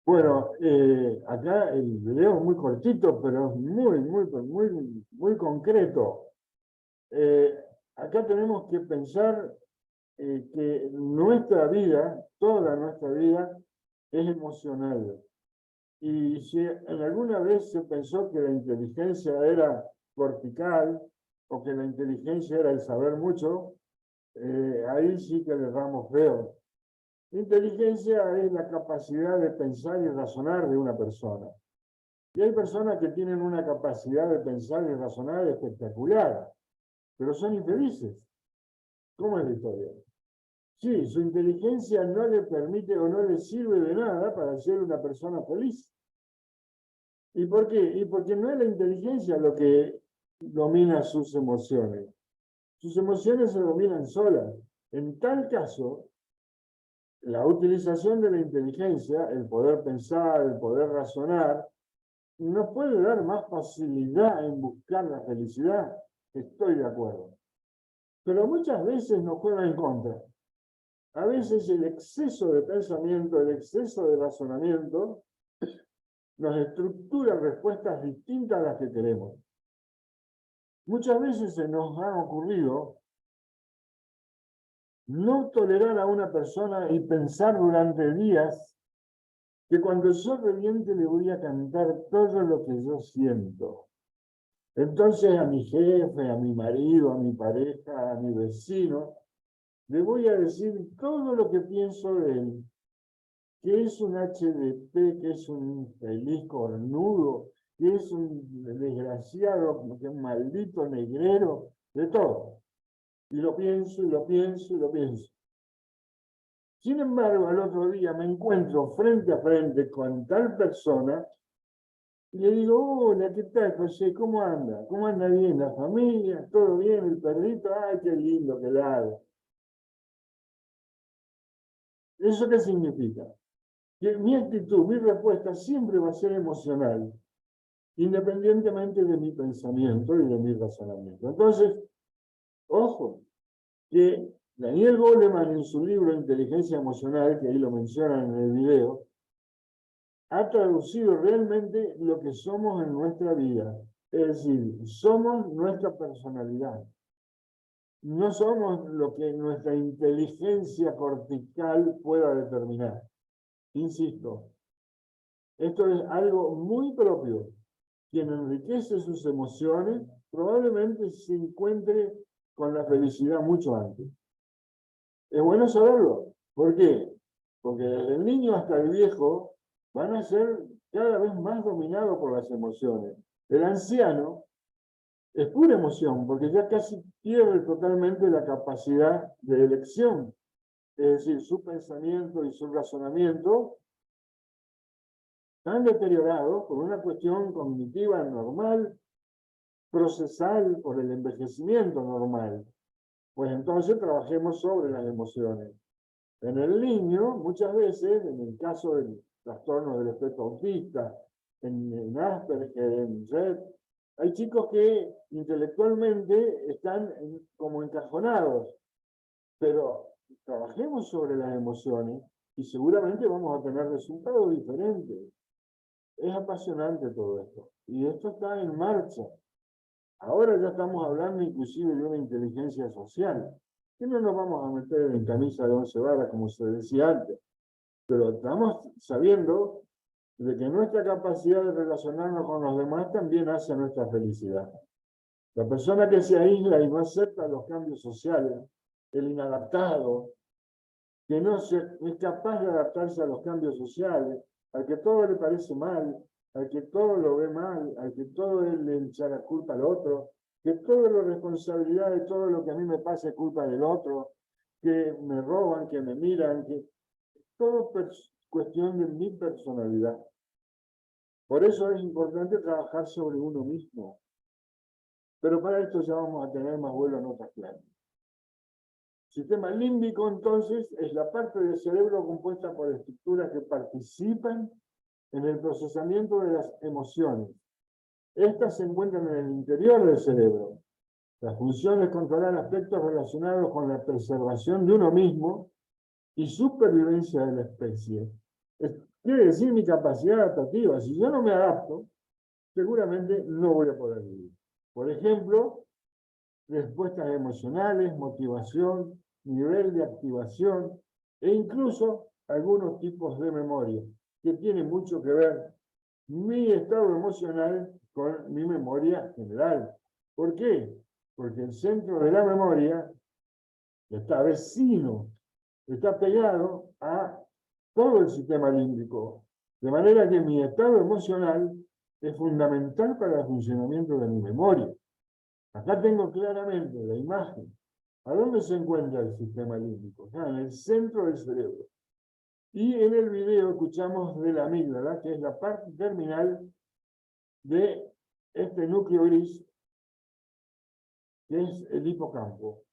Bueno, acá el video es muy cortito, pero es muy concreto. Acá tenemos que pensar que nuestra vida, toda nuestra vida, es emocional. Y si en alguna vez se pensó que la inteligencia era cortical, o que la inteligencia era el saber mucho, ahí sí que le damos feo. Inteligencia es la capacidad de pensar y razonar de una persona. Y hay personas que tienen una capacidad de pensar y razonar espectacular, pero son infelices. ¿Cómo es la historia? Sí, su inteligencia no le permite o no le sirve de nada para ser una persona feliz. ¿Y por qué? Y porque no es la inteligencia lo que domina sus emociones. Sus emociones se dominan solas. En tal caso, la utilización de la inteligencia, el poder pensar, el poder razonar, nos puede dar más facilidad en buscar la felicidad. Estoy de acuerdo. Pero muchas veces nos juega en contra. A veces el exceso de pensamiento, el exceso de razonamiento, nos estructura respuestas distintas a las que queremos. Muchas veces se nos ha ocurrido no tolerar a una persona y pensar durante días que cuando yo reviente le voy a cantar todo lo que yo siento. Entonces a mi jefe, a mi marido, a mi pareja, a mi vecino, le voy a decir todo lo que pienso de él, que es un HDP, que es un feliz cornudo, que es un desgraciado, que es un maldito negrero, de todo. Y lo pienso, y lo pienso, y lo pienso. Sin embargo, al otro día me encuentro frente a frente con tal persona y le digo, hola, ¿qué tal, José? ¿Cómo anda? ¿Cómo anda bien la familia? ¿Todo bien? ¿El perrito? ¡Ay, qué lindo que la hago! ¿Eso qué significa? Que mi actitud, mi respuesta siempre va a ser emocional, independientemente de mi pensamiento y de mi razonamiento. Entonces, ojo, que Daniel Goleman en su libro Inteligencia Emocional, que ahí lo mencionan en el video, ha traducido realmente lo que somos en nuestra vida. Es decir, somos nuestra personalidad. No somos lo que nuestra inteligencia cortical pueda determinar. Insisto, esto es algo muy propio. Quien enriquece sus emociones probablemente se encuentre con la felicidad mucho antes. Es bueno saberlo. ¿Por qué? Porque desde el niño hasta el viejo van a ser cada vez más dominados por las emociones. El anciano es pura emoción, porque ya casi pierde totalmente la capacidad de elección. Es decir, su pensamiento y su razonamiento están deteriorados por una cuestión cognitiva normal, procesal, por el envejecimiento normal. Pues entonces trabajemos sobre las emociones. En el niño, muchas veces, en el caso del trastorno del espectro autista, en Asperger, en Rett, Hay chicos que intelectualmente están como encajonados, pero trabajemos sobre las emociones y seguramente vamos a tener resultados diferentes. Es apasionante todo esto. Y esto está en marcha. Ahora ya estamos hablando inclusive de una inteligencia social, que no nos vamos a meter en camisa de 11 varas, como se decía antes, pero estamos sabiendo de que nuestra capacidad de relacionarnos con los demás también hace nuestra felicidad. La persona que se aísla y no acepta los cambios sociales, el inadaptado, que no es capaz de adaptarse a los cambios sociales, al que todo le parece mal, al que todo lo ve mal, al que todo le echa la culpa al otro, que toda la responsabilidad de todo lo que a mí me pasa es culpa del otro, que me roban, que me miran, que todo cuestión de mi personalidad. Por eso es importante trabajar sobre uno mismo. Pero para esto ya vamos a tener más vuelo en otras clases. Sistema límbico, entonces, es la parte del cerebro compuesta por estructuras que participan en el procesamiento de las emociones. Estas se encuentran en el interior del cerebro. La función es controlar aspectos relacionados con la preservación de uno mismo y supervivencia de la especie. Quiere decir mi capacidad adaptativa. Si yo no me adapto, seguramente no voy a poder vivir. Por ejemplo, respuestas emocionales, motivación, nivel de activación e incluso algunos tipos de memoria, que tienen mucho que ver mi estado emocional con mi memoria general. ¿Por qué? Porque el centro de la memoria está vecino, está pegado a todo el sistema límbico, de manera que mi estado emocional es fundamental para el funcionamiento de mi memoria. Acá tengo claramente la imagen. ¿A dónde se encuentra el sistema límbico? Acá, en el centro del cerebro. Y en el video escuchamos de la amígdala, que es la parte terminal de este núcleo gris, que es el hipocampo.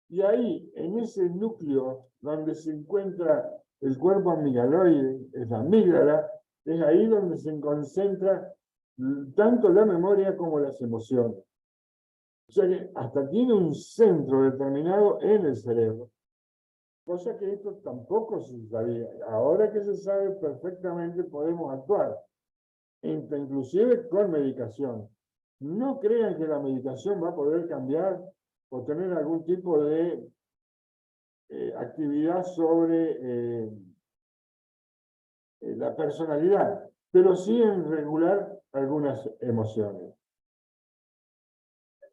Y ahí, en ese núcleo donde se encuentra el cuerpo amigdaloide, es la amígdala, es ahí donde se concentra tanto la memoria como las emociones. O sea que hasta tiene un centro determinado en el cerebro. Cosa que esto tampoco se sabía. Ahora que se sabe perfectamente podemos actuar. Inclusive con medicación. No crean que la medicación va a poder cambiar o tener algún tipo de actividad sobre la personalidad, pero sí en regular algunas emociones.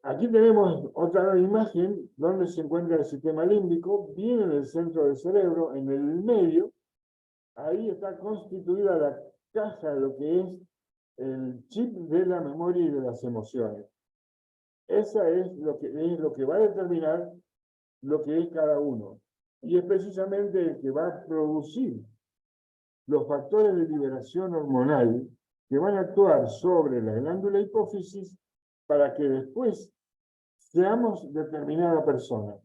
Aquí tenemos otra imagen donde se encuentra el sistema límbico, bien en el centro del cerebro, en el medio. Ahí está constituida la caja de lo que es el chip de la memoria y de las emociones. Esa es lo que va a determinar lo que es cada uno. Y es precisamente el que va a producir los factores de liberación hormonal que van a actuar sobre la glándula hipófisis para que después seamos determinada persona.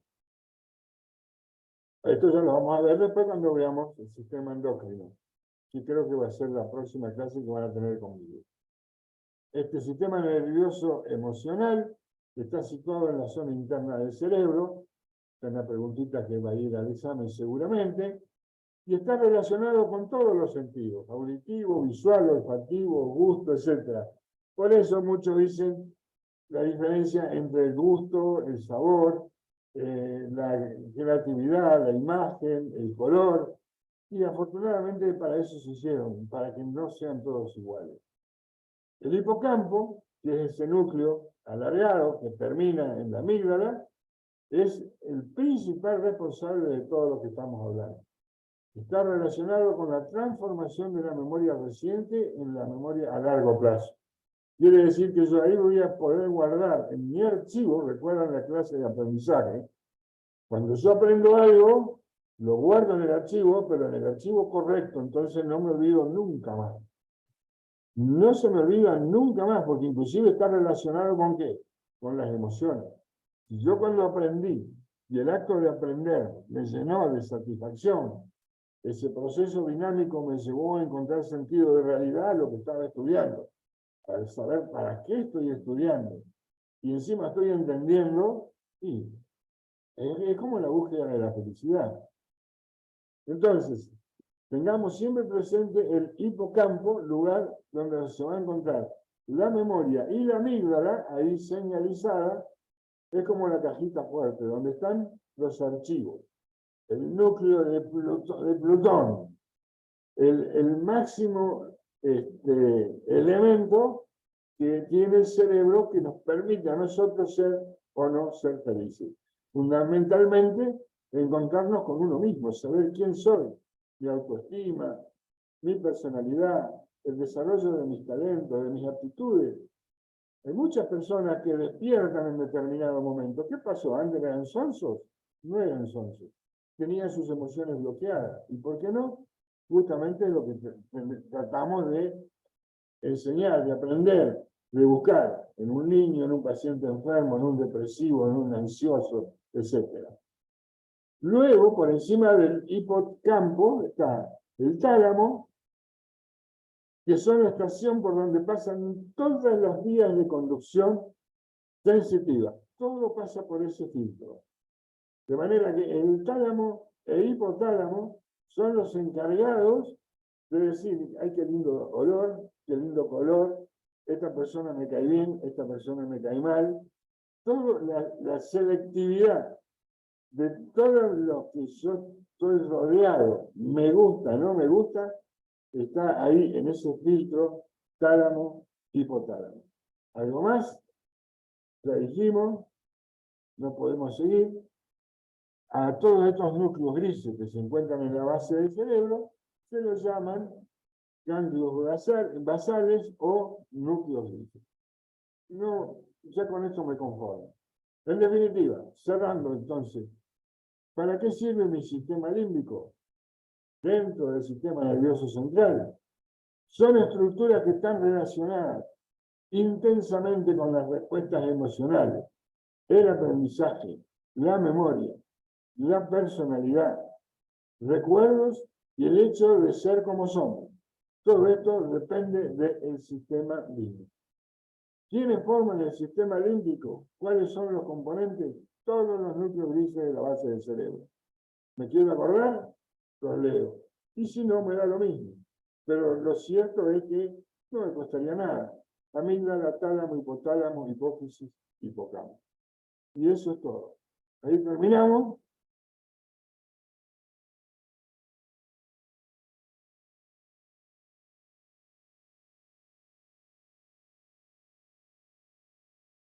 Esto ya lo vamos a ver después cuando veamos el sistema endocrino, que creo que va a ser la próxima clase que van a tener conmigo. Este sistema nervioso emocional está situado en la zona interna del cerebro, es una preguntita que va a ir al examen seguramente, y está relacionado con todos los sentidos, auditivo, visual, olfativo, gusto, etc. Por eso muchos dicen la diferencia entre el gusto, el sabor, la creatividad, la imagen, el color, y afortunadamente para eso se hicieron, para que no sean todos iguales. El hipocampo, que es ese núcleo alargado que termina en la amígdala, es el principal responsable de todo lo que estamos hablando. Está relacionado con la transformación de la memoria reciente en la memoria a largo plazo. Quiere decir que yo ahí voy a poder guardar en mi archivo, recuerdan la clase de aprendizaje, cuando yo aprendo algo, lo guardo en el archivo, pero en el archivo correcto, entonces no me olvido nunca más. No se me olvida nunca más, porque inclusive está relacionado con ¿qué? Con las emociones. Si yo cuando aprendí, y el acto de aprender me llenó de satisfacción, ese proceso dinámico me llevó a encontrar sentido de realidad a lo que estaba estudiando. para saber para qué estoy estudiando, y encima estoy entendiendo, y es como la búsqueda de la felicidad. Entonces, tengamos siempre presente el hipocampo, lugar donde se va a encontrar la memoria y la amígdala, ahí señalizada, es como la cajita fuerte, donde están los archivos. El núcleo de Plutón, el máximo elemento que tiene el cerebro que nos permite a nosotros ser o no ser felices. Fundamentalmente, encontrarnos con uno mismo, saber quién soy, mi autoestima, mi personalidad, el desarrollo de mis talentos, de mis aptitudes. Hay muchas personas que despiertan en determinado momento. ¿Qué pasó? ¿Antes eran sonsos? No eran sonsos. Tenían sus emociones bloqueadas. ¿Y por qué no? Justamente lo que tratamos de enseñar, de aprender, de buscar en un niño, en un paciente enfermo, en un depresivo, en un ansioso, etc. Luego, por encima del hipocampo, está el tálamo, que son la estación por donde pasan todas las vías de conducción sensitiva. Todo pasa por ese filtro. De manera que el tálamo e hipotálamo son los encargados de decir, ay, qué lindo olor, qué lindo color, esta persona me cae bien, esta persona me cae mal. Toda la selectividad de todo lo que yo estoy rodeado, me gusta, no me gusta, está ahí en ese filtro tálamo, hipotálamo. ¿Algo más? Ya dijimos, no podemos seguir. A todos estos núcleos grises que se encuentran en la base del cerebro, se los llaman ganglios basales o núcleos grises. No, ya con esto me conformo. En definitiva, cerrando entonces, ¿para qué sirve mi sistema límbico? Dentro del sistema nervioso central. Son estructuras que están relacionadas intensamente con las respuestas emocionales, el aprendizaje, la memoria, la personalidad, recuerdos y el hecho de ser como somos. Todo esto depende del sistema límbico. ¿Quiénes forman el sistema límbico? ¿Cuáles son los componentes? Todos los núcleos grises de la base del cerebro. ¿Me quiero acordar? Los leo. Y si no, me da lo mismo. Pero lo cierto es que no me costaría nada. Amígdala, tálamo, hipotálamo, hipófisis, hipocampo. Y eso es todo. Ahí terminamos.